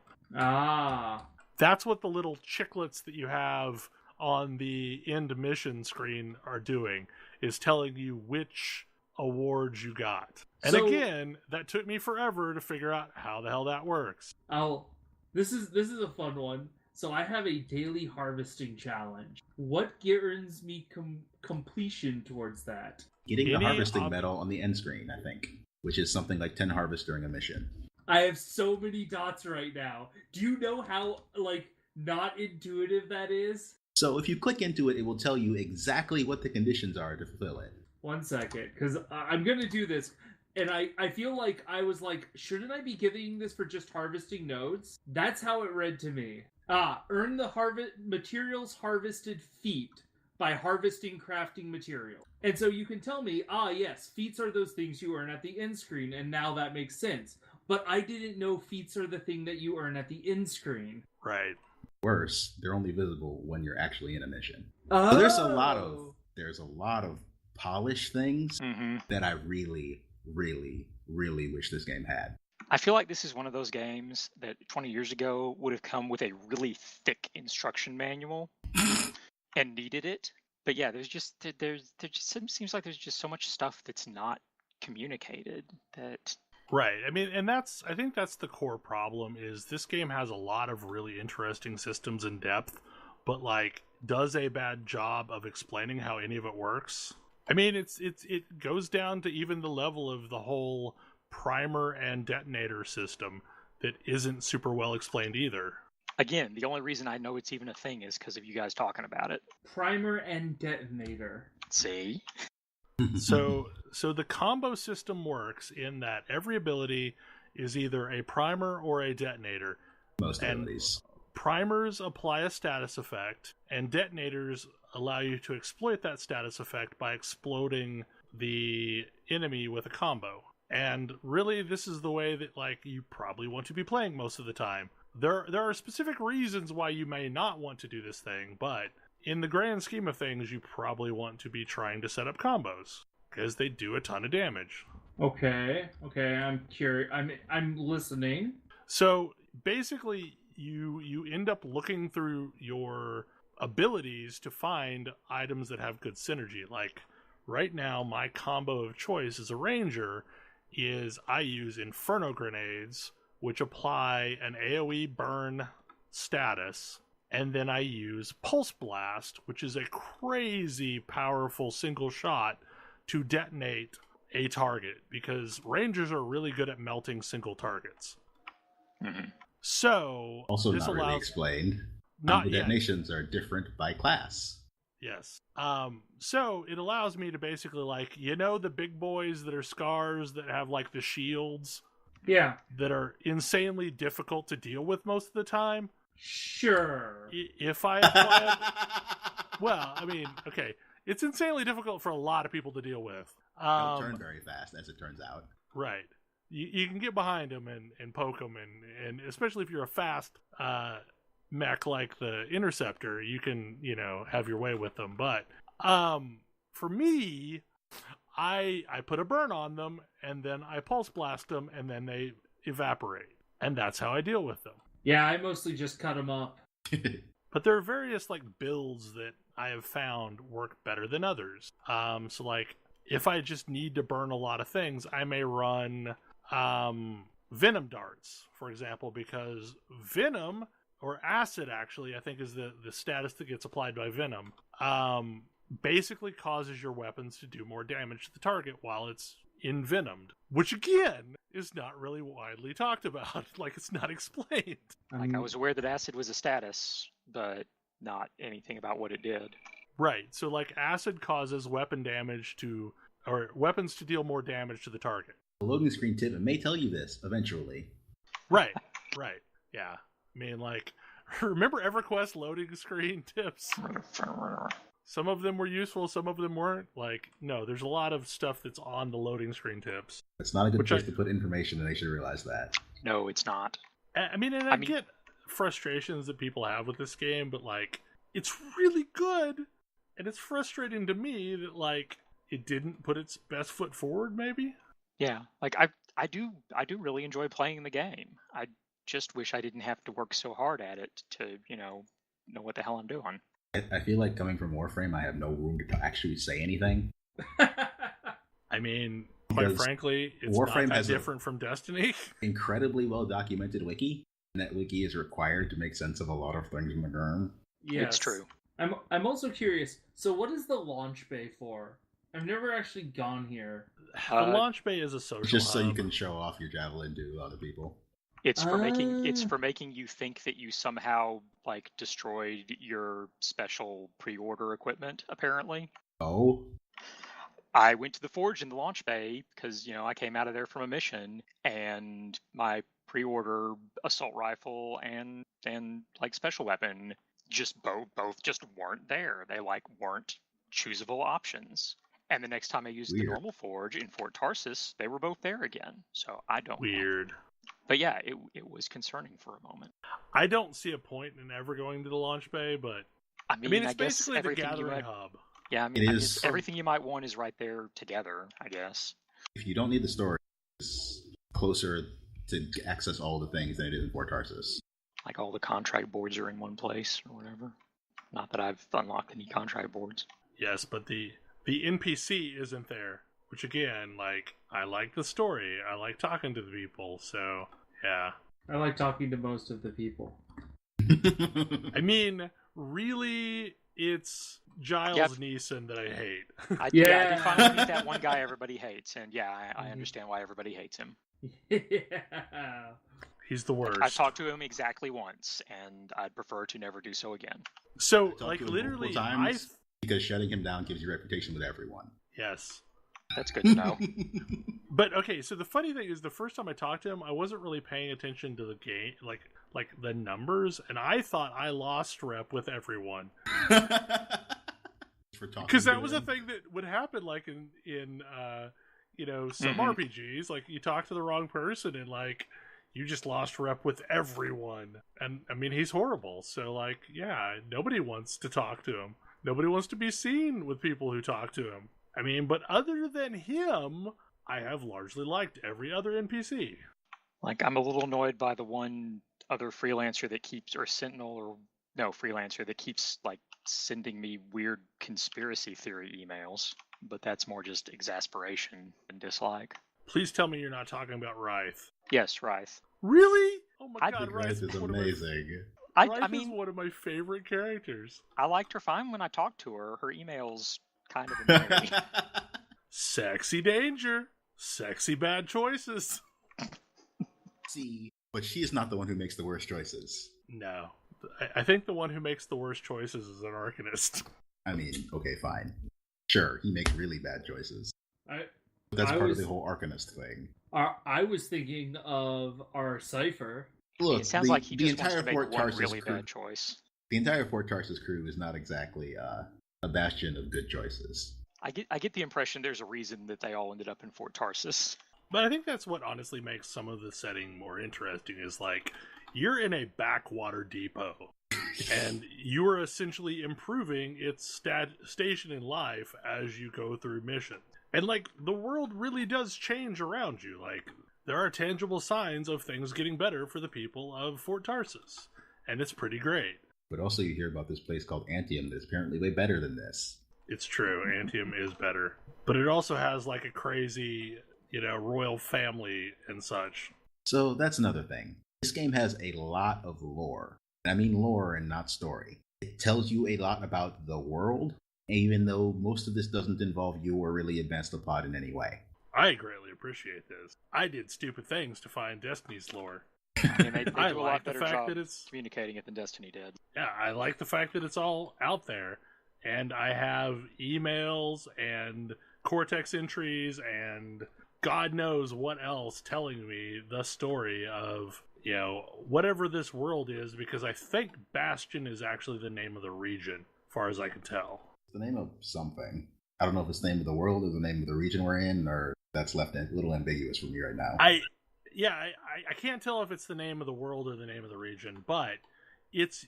That's what the little chiclets that you have on the end mission screen are doing, is telling you which awards you got. And so, again, that took me forever to figure out how the hell that works. This is a fun one. So I have a daily harvesting challenge. What earns me completion towards that? Getting the harvesting medal on the end screen, I think, which is something like 10 harvests during a mission. I have so many dots right now. Do you know how, like, not intuitive that is? So if you click into it, it will tell you exactly what the conditions are to fulfill it. 1 second, because I'm going to do this. And I feel like I was like, shouldn't I be giving this for just harvesting nodes? That's how it read to me. Earn the materials harvested feat by harvesting crafting material. And so you can tell me, yes, feats are those things you earn at the end screen, and now that makes sense. But I didn't know feats are the thing that you earn at the end screen. Right. Worse, they're only visible when you're actually in a mission. Oh. So there's a lot of polished things that I really, really, really wish this game had. I feel like this is one of those games that 20 years ago would have come with a really thick instruction manual and needed it. But yeah, there just seems like there's just so much stuff that's not communicated that. Right. I mean, and I think that's the core problem, is this game has a lot of really interesting systems and depth, but like does a bad job of explaining how any of it works. I mean, it goes down to even the level of the whole primer and detonator system that isn't super well explained either. Again, the only reason I know it's even a thing is because of you guys talking about it. Primer and detonator. See? So the combo system works in that every ability is either a primer or a detonator. Most abilities. Primers apply a status effect, and detonators allow you to exploit that status effect by exploding the enemy with a combo. And really, this is the way that like you probably want to be playing most of the time. There are specific reasons why you may not want to do this thing, but in the grand scheme of things, you probably want to be trying to set up combos, because they do a ton of damage. Okay, I'm curious. I'm listening. So basically, you end up looking through your abilities to find items that have good synergy. Like right now, my combo of choice as a ranger is I use Inferno Grenades, which apply an AoE burn status, and then I use Pulse Blast, which is a crazy powerful single shot to detonate a target, because rangers are really good at melting single targets. Mm-hmm. So also this not allows... really explained. Not the yet. detonations are different by class. Yes. So it allows me to basically, like, the big boys that are scars that have like the shields, that are insanely difficult to deal with most of the time. Sure. If I apply well, I mean, okay, it's insanely difficult for a lot of people to deal with. Don't turn very fast, as it turns out. Right. You can get behind them and poke them, and especially if you're a fast mech like the Interceptor, you can, have your way with them. But for me, I put a burn on them, and then I pulse blast them, and then they evaporate. And that's how I deal with them. Yeah, I mostly just cut them up. But there are various like builds that I have found work better than others. So like if I just need to burn a lot of things, I may run venom darts, for example, because venom or acid actually, I think is the status that gets applied by venom. Basically causes your weapons to do more damage to the target while it's envenomed, which again is not really widely talked about. Like, it's not explained. Like, I was aware that acid was a status, but not anything about what it did. Right. So like acid causes weapons to deal more damage to the target. The loading screen tip, it may tell you this eventually. Right. Yeah. I mean, like, remember EverQuest loading screen tips? Some of them were useful, some of them weren't. Like, no, there's a lot of stuff that's on the loading screen tips. It's not a good place to put information, and they should realize that. No, it's not. I mean, I get frustrations that people have with this game, but, like, it's really good, and it's frustrating to me that, like, it didn't put its best foot forward, maybe? Yeah, like, I do really enjoy playing the game. I just wish I didn't have to work so hard at it to, know what the hell I'm doing. I feel like coming from Warframe, I have no room to actually say anything. I mean, quite frankly, it's Warframe not has that different from Destiny. Incredibly well-documented wiki, and that wiki is required to make sense of a lot of things in the game. Yes. It's true. I'm also curious, so what is the launch bay for? I've never actually gone here. The launch bay is a social Just so hub. you can show off your javelin to other people. It's for making you think that you somehow like destroyed your special pre-order equipment, apparently. Oh. I went to the forge in the launch bay because, I came out of there from a mission, and my pre-order assault rifle and like special weapon just both just weren't there. They like weren't choosable options. And the next time I used the normal forge in Fort Tarsis, they were both there again. So I don't know. But yeah, it was concerning for a moment. I don't see a point in ever going to the launch bay, but I mean it's basically the gathering hub. Yeah, I mean, guess everything you might want is right there together, I guess. If you don't need the storage, it's closer to access all the things than it is in Fort Tarsis. Like all the contract boards are in one place or whatever. Not that I've unlocked any contract boards. Yes, but the NPC isn't there. Which again, like, I like the story. I like talking to the people, so yeah. I like talking to most of the people. I mean, really, it's Giles Neeson that I hate. I did finally meet that one guy everybody hates, and I understand why everybody hates him. Yeah. He's the worst. I've talked to him exactly once, and I'd prefer to never do so again. So, like, literally, because shutting him down gives you reputation with everyone. Yes. That's good to know. But okay, so the funny thing is, the first time I talked to him, I wasn't really paying attention to the game, like the numbers, and I thought I lost rep with everyone. Because that was a thing that would happen, like in some RPGs, like you talk to the wrong person and like you just lost rep with everyone, and I mean he's horrible. So like, yeah, nobody wants to talk to him. Nobody wants to be seen with people who talk to him. I mean, but other than him, I have largely liked every other NPC. Like, I'm a little annoyed by the one other freelancer that keeps, or Sentinel, or no, freelancer that keeps, like, sending me weird conspiracy theory emails. But that's more just exasperation and dislike. Please tell me you're not talking about Rythe. Yes, Rythe. Really? Oh my god, Rythe is amazing. Rythe is one of my favorite characters. I liked her fine when I talked to her. Her emails kind of annoy me. Sexy danger. Sexy bad choices. See, but she is not the one who makes the worst choices. No. I think the one who makes the worst choices is an Arcanist. I mean, okay, fine. Sure, he makes really bad choices. But that's part of the whole Arcanist thing. I was thinking of our Cypher. Look, it sounds like he just wants to make one really bad choice. The entire Fort Tarsis crew is not exactly a bastion of good choices. I get the impression there's a reason that they all ended up in Fort Tarsis. But I think that's what honestly makes some of the setting more interesting is like, you're in a backwater depot, and you are essentially improving its station in life as you go through missions. And, like, the world really does change around you. Like, there are tangible signs of things getting better for the people of Fort Tarsus. And it's pretty great. But also you hear about this place called Anthem that's apparently way better than this. It's true. Anthem is better. But it also has, like, a crazy, royal family and such. So that's another thing. This game has a lot of lore. I mean lore and not story. It tells you a lot about the world, even though most of this doesn't involve you or really advance the plot in any way. I greatly appreciate this. I did stupid things to find Destiny's lore. I mean, they do I a lot like the better fact job that it's communicating it than Destiny did. Yeah, I like the fact that it's all out there, and I have emails and Cortex entries and God knows what else telling me the story of whatever this world is, because I think Bastion is actually the name of the region, as far as I can tell. It's the name of something. I don't know if it's the name of the world or the name of the region we're in, or that's left a little ambiguous for me right now. I can't tell if it's the name of the world or the name of the region, but it's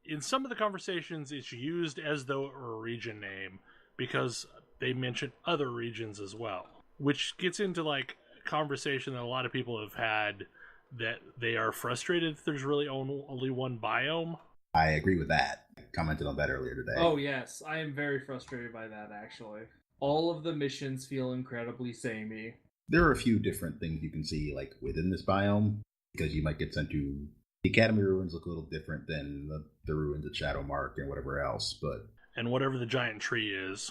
in some of the conversations it's used as though it were a region name because they mention other regions as well, which gets into like a conversation that a lot of people have had, that they are frustrated that there's really only one biome. I agree with that. I commented on that earlier today. Oh yes, I am very frustrated by that actually. All of the missions feel incredibly samey. There are a few different things you can see like within this biome, because you might get sent to the Academy ruins look a little different than the ruins at Shadowmark and whatever else, and whatever the giant tree is.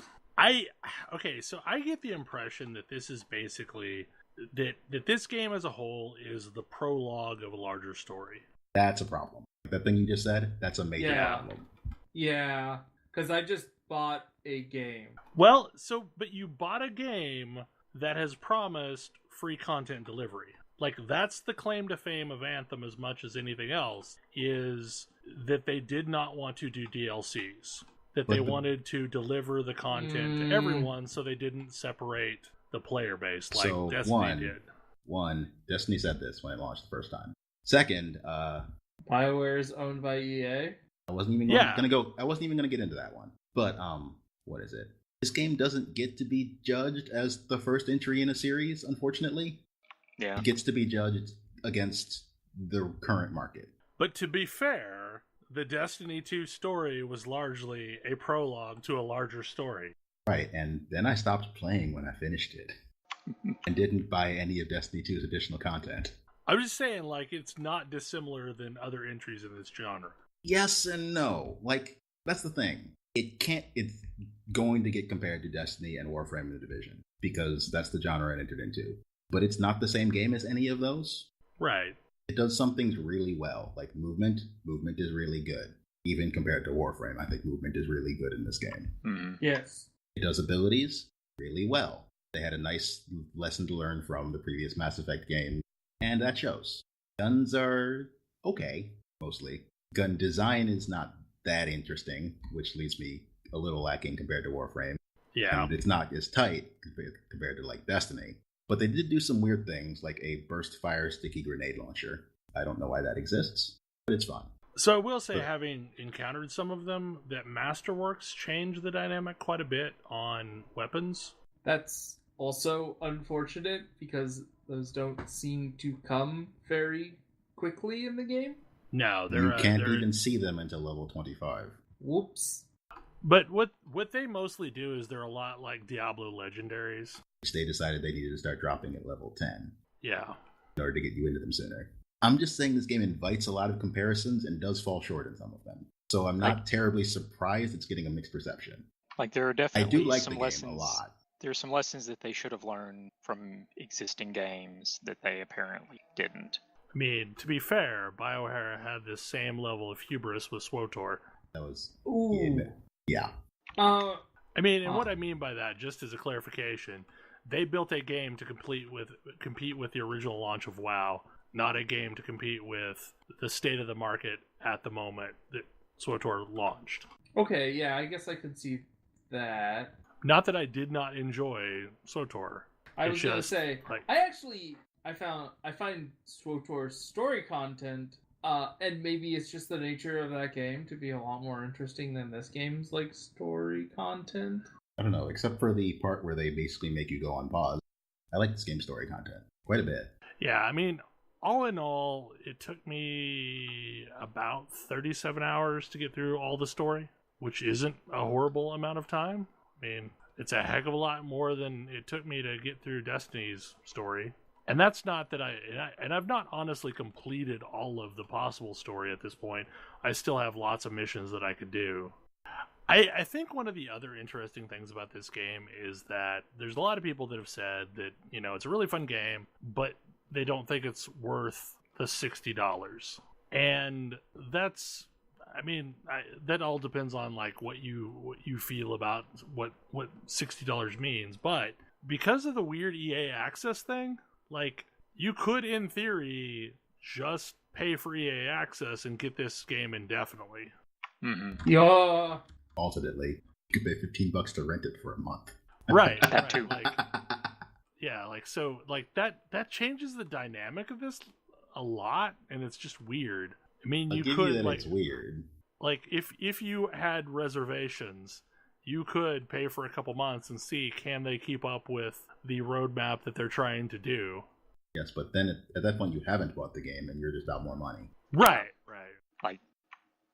So I get the impression that this is basically that this game as a whole is the prologue of a larger story. That's a problem. That thing you just said, that's a major problem. Yeah, because I just bought a game. Well, but you bought a game that has promised free content delivery. Like, that's the claim to fame of Anthem as much as anything else, is that they did not want to do DLCs. That they wanted to deliver the content to everyone, so they didn't separate the player base like Destiny did. One, Destiny said this when it launched the first time. Second, BioWare is owned by EA. I wasn't even gonna get into that one. But what is it? This game doesn't get to be judged as the first entry in a series, unfortunately. Yeah. It gets to be judged against the current market. But to be fair, the Destiny 2 story was largely a prologue to a larger story. Right, and then I stopped playing when I finished it. And didn't buy any of Destiny 2's additional content. I'm just saying, like, it's not dissimilar than other entries in this genre. Yes and no. Like, that's the thing. It's going to get compared to Destiny and Warframe and The Division, because that's the genre it entered into. But it's not the same game as any of those. Right. It does some things really well, like movement. Movement is really good. Even compared to Warframe, I think movement is really good in this game. Mm-hmm. Yes. It does abilities really well. They had a nice lesson to learn from the previous Mass Effect game, and that shows. Guns are okay, mostly. Gun design is not that interesting, which leaves me a little lacking compared to Warframe. Yeah. And it's not as tight compared to like Destiny. But they did do some weird things, like a burst fire sticky grenade launcher. I don't know why that exists, but it's fun. So I will say, having encountered some of them, that Masterworks changed the dynamic quite a bit on weapons. That's also unfortunate, because those don't seem to come very quickly in the game. No, you can't even see them until level 25. Whoops. But what they mostly do is they're a lot like Diablo legendaries. Which they decided they needed to start dropping at level 10. Yeah. In order to get you into them sooner. I'm just saying this game invites a lot of comparisons and does fall short in some of them. So I'm not terribly surprised it's getting a mixed reception. Like, there are definitely I do like some the lessons. game a lot. There are some lessons that they should have learned from existing games that they apparently didn't. I mean, to be fair, BioWare had this same level of hubris with SWTOR. That was... Ooh. Yeah. I mean, and what I mean by that, just as a clarification, they built a game to compete with the original launch of WoW, not a game to compete with the state of the market at the moment that SWTOR launched. Okay, yeah, I guess I could see that. Not that I did not enjoy SWTOR. I was going to say, like, I find SWTOR's story content, and maybe it's just the nature of that game to be a lot more interesting than this game's like story content. I don't know, except for the part where they basically make you go on pause. I like this game's story content quite a bit. Yeah, I mean, all in all, it took me about 37 hours to get through all the story, which isn't a horrible amount of time. I mean, it's a heck of a lot more than it took me to get through Destiny's story. And that's not that I've not honestly completed all of the possible story at this point. I still have lots of missions that I could do. I think one of the other interesting things about this game is that there's a lot of people that have said that, it's a really fun game, but they don't think it's worth the $60. And that's, that all depends on like what you feel about what $60 means. But because of the weird EA access thing, like you could in theory just pay for EA access and get this game indefinitely. Mm-hmm. Yeah. Alternately, you could pay $15 to rent it for a month. Right. That too. Yeah, so that changes the dynamic of this a lot, and it's just weird. I mean, I'll you give could you that it's weird. Like if you had reservations, you could pay for a couple months and see can they keep up with the roadmap that they're trying to do. Yes, but then at that point you haven't bought the game and you're just out more money. Right. Like,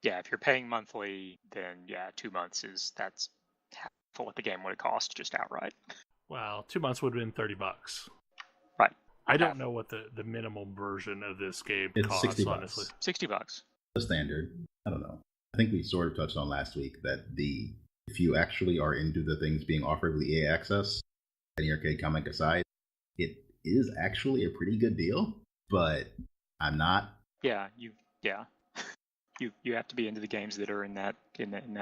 yeah, if you're paying monthly, then 2 months that's half of what the game would have cost just outright. Well, 2 months would have been $30. Right. I don't know what the minimum version of this game It's costs, $60. honestly. $60. The standard. I don't know. I think we sort of touched on last week that if you actually are into the things being offered with EA Access, any arcade comic aside, it is actually a pretty good deal, but I'm not. Yeah, you have to be into the games that are in that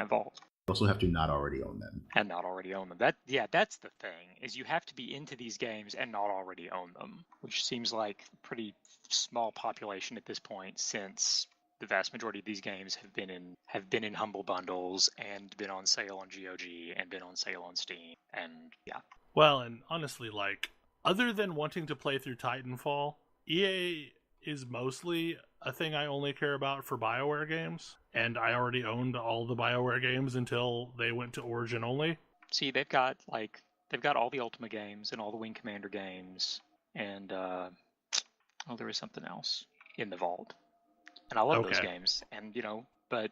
vault. You also have to not already own them. And not already own them. That's the thing, is you have to be into these games and not already own them, which seems like a pretty small population at this point, since the vast majority of these games have been in humble bundles and been on sale on GOG and been on sale on Steam, and yeah. Well, and honestly, like, other than wanting to play through Titanfall, EA is mostly a thing I only care about for BioWare games, and I already owned all the BioWare games until they went to Origin only. See, they've got all the Ultima games and all the Wing Commander games, and there was something else in the vault. And I love those games, and but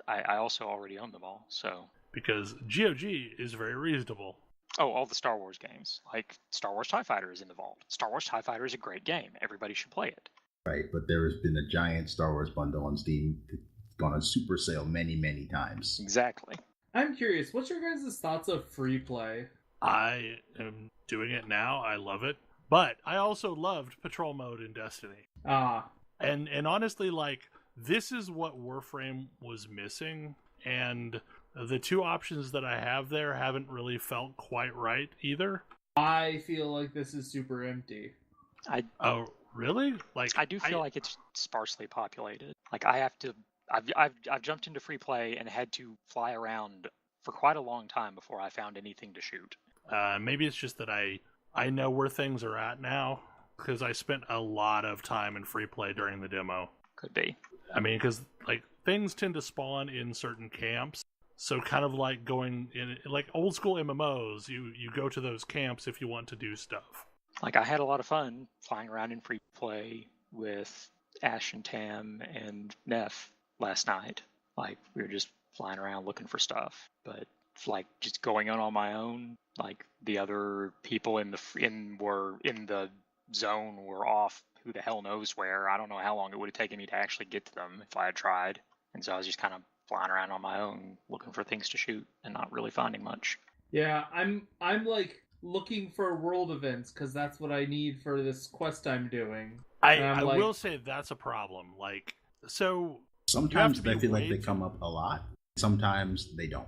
I also already own them all, so. Because GOG is very reasonable. Oh, all the Star Wars games. Like, Star Wars TIE Fighter is in the vault. Star Wars TIE Fighter is a great game. Everybody should play it. Right, but there has been a giant Star Wars bundle on Steam. It's gone on super sale many, many times. Exactly. I'm curious, what's your guys' thoughts of free play? I am doing it now. I love it. But I also loved Patrol Mode in Destiny. And honestly, like, this is what Warframe was missing, and the two options that I have there haven't really felt quite right either. I feel like this is super empty. Oh, really? Like, I do feel like it's sparsely populated. Like, I've jumped into free play and had to fly around for quite a long time before I found anything to shoot. Maybe it's just that I know where things are at now, because I spent a lot of time in free play during the demo. Could be. I mean, because like things tend to spawn in certain camps, so kind of like going in like old school MMOs, you go to those camps if you want to do stuff. Like, I had a lot of fun flying around in free play with Ash and Tam and Neff last night. Like, we were just flying around looking for stuff, but like just going on my own, like the other people in the zone were off who the hell knows where. I don't know how long it would have taken me to actually get to them if I had tried. And so I was just kind of flying around on my own looking for things to shoot and not really finding much. Yeah, I'm like looking for world events because that's what I need for this quest I'm doing. I will say that's a problem. Like, so sometimes I feel like they come up a lot. Sometimes they don't.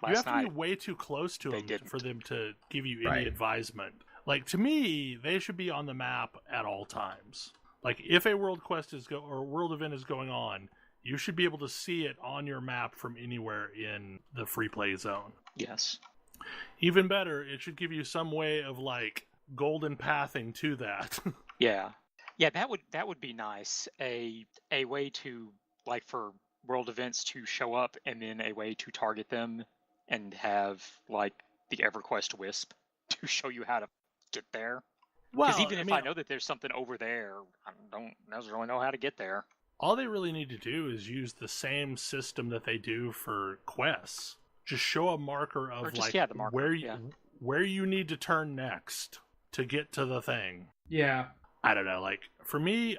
You have to be way too close to them for them to give you any advisement. Like, to me, they should be on the map at all times. Like, if a world quest or world event is going on, you should be able to see it on your map from anywhere in the free play zone. Yes. Even better, it should give you some way of like golden pathing to that. Yeah, that would be nice. A way to, like, for world events to show up and then a way to target them and have like the EverQuest Wisp to show you how to get there. Well, Because even if I know that there's something over there, I don't necessarily know how to get there. all they really need to do is use the same system that they do for quests. Just show a marker of The marker, where you need to turn next to get to the thing. Yeah. I don't know. Like, for me,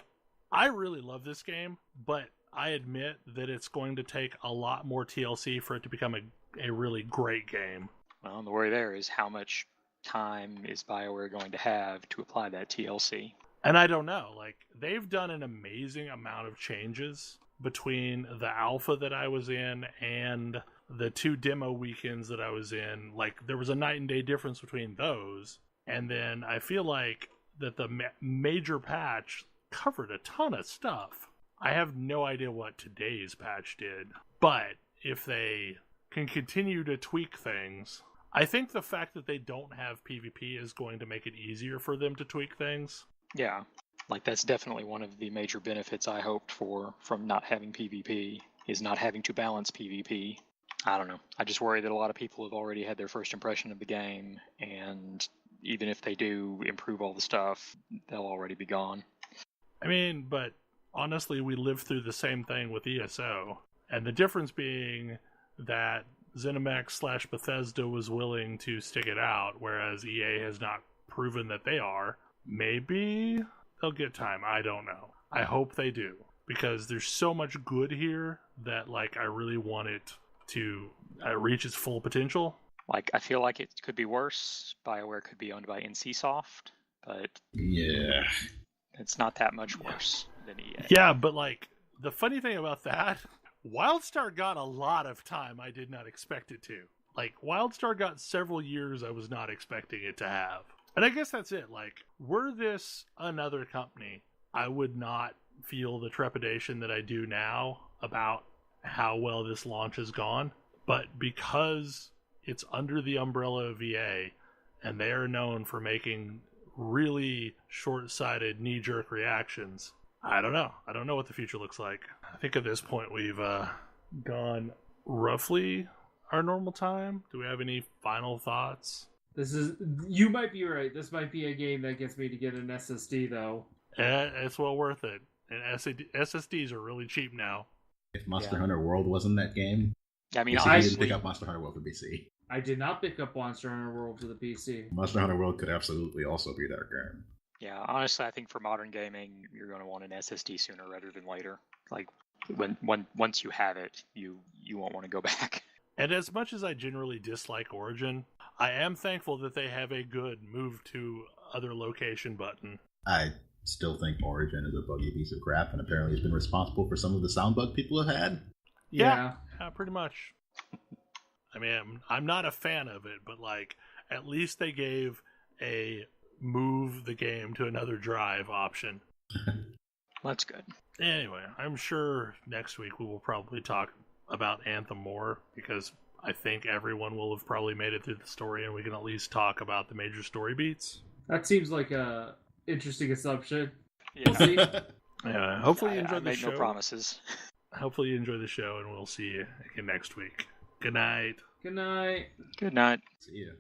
I really love this game, but I admit that it's going to take a lot more TLC for it to become a really great game. Well, the worry there is how much time is BioWare going to have to apply that TLC. And I don't know. Like, they've done an amazing amount of changes between the alpha that I was in and the 2 demo weekends that I was in. Like, there was a night and day difference between those. And then I feel like that the major patch covered a ton of stuff. I have no idea what today's patch did, but if they can continue to tweak things, I think the fact that they don't have PvP is going to make it easier for them to tweak things. Yeah, like that's definitely one of the major benefits I hoped for from not having PvP, is not having to balance PvP. I don't know. I just worry that a lot of people have already had their first impression of the game, and even if they do improve all the stuff, they'll already be gone. I mean, but honestly, we lived through the same thing with ESO, and the difference being that ZeniMax/Bethesda was willing to stick it out, whereas EA has not proven that they are. Maybe they'll get time. I don't know. I hope they do, because there's so much good here that, like, I really want it to reach its full potential. Like, I feel like it could be worse. BioWare could be owned by NCSoft, but Yeah. it's not that much worse than EA. Yeah, but, like, the funny thing about that, WildStar got a lot of time I did not expect it to. Like, WildStar got several years I was not expecting it to have. And I guess that's it. Like, were this another company, I would not feel the trepidation that I do now about how well this launch has gone. But because it's under the umbrella of EA, and they are known for making really short-sighted, knee-jerk reactions, I don't know. I don't know what the future looks like. I think at this point we've gone roughly our normal time. Do we have any final thoughts? You might be right. This might be a game that gets me to get an SSD, though. It's well worth it. And SSDs are really cheap now. If Monster Hunter World wasn't that game, I mean, I didn't pick up Monster Hunter World for PC. I did not pick up Monster Hunter World for the PC. Monster Hunter World could absolutely also be that game. Yeah, honestly, I think for modern gaming, you're going to want an SSD sooner rather than later. Like, once you have it, you won't want to go back. And as much as I generally dislike Origin, I am thankful that they have a good move to other location button. I still think Origin is a buggy piece of crap, and apparently has been responsible for some of the sound bug people have had. Yeah, pretty much. I mean, I'm not a fan of it, but, like, at least they gave a move the game to another drive option. That's good. Anyway, I'm sure next week we will probably talk about Anthem more, because I think everyone will have probably made it through the story, and we can at least talk about the major story beats. That seems like a interesting assumption. Yeah. We'll see. Yeah, hopefully you enjoy I the make show. no promises. Hopefully you enjoy the show, and we'll see you again next week. Good night. Good night. Good night. See ya.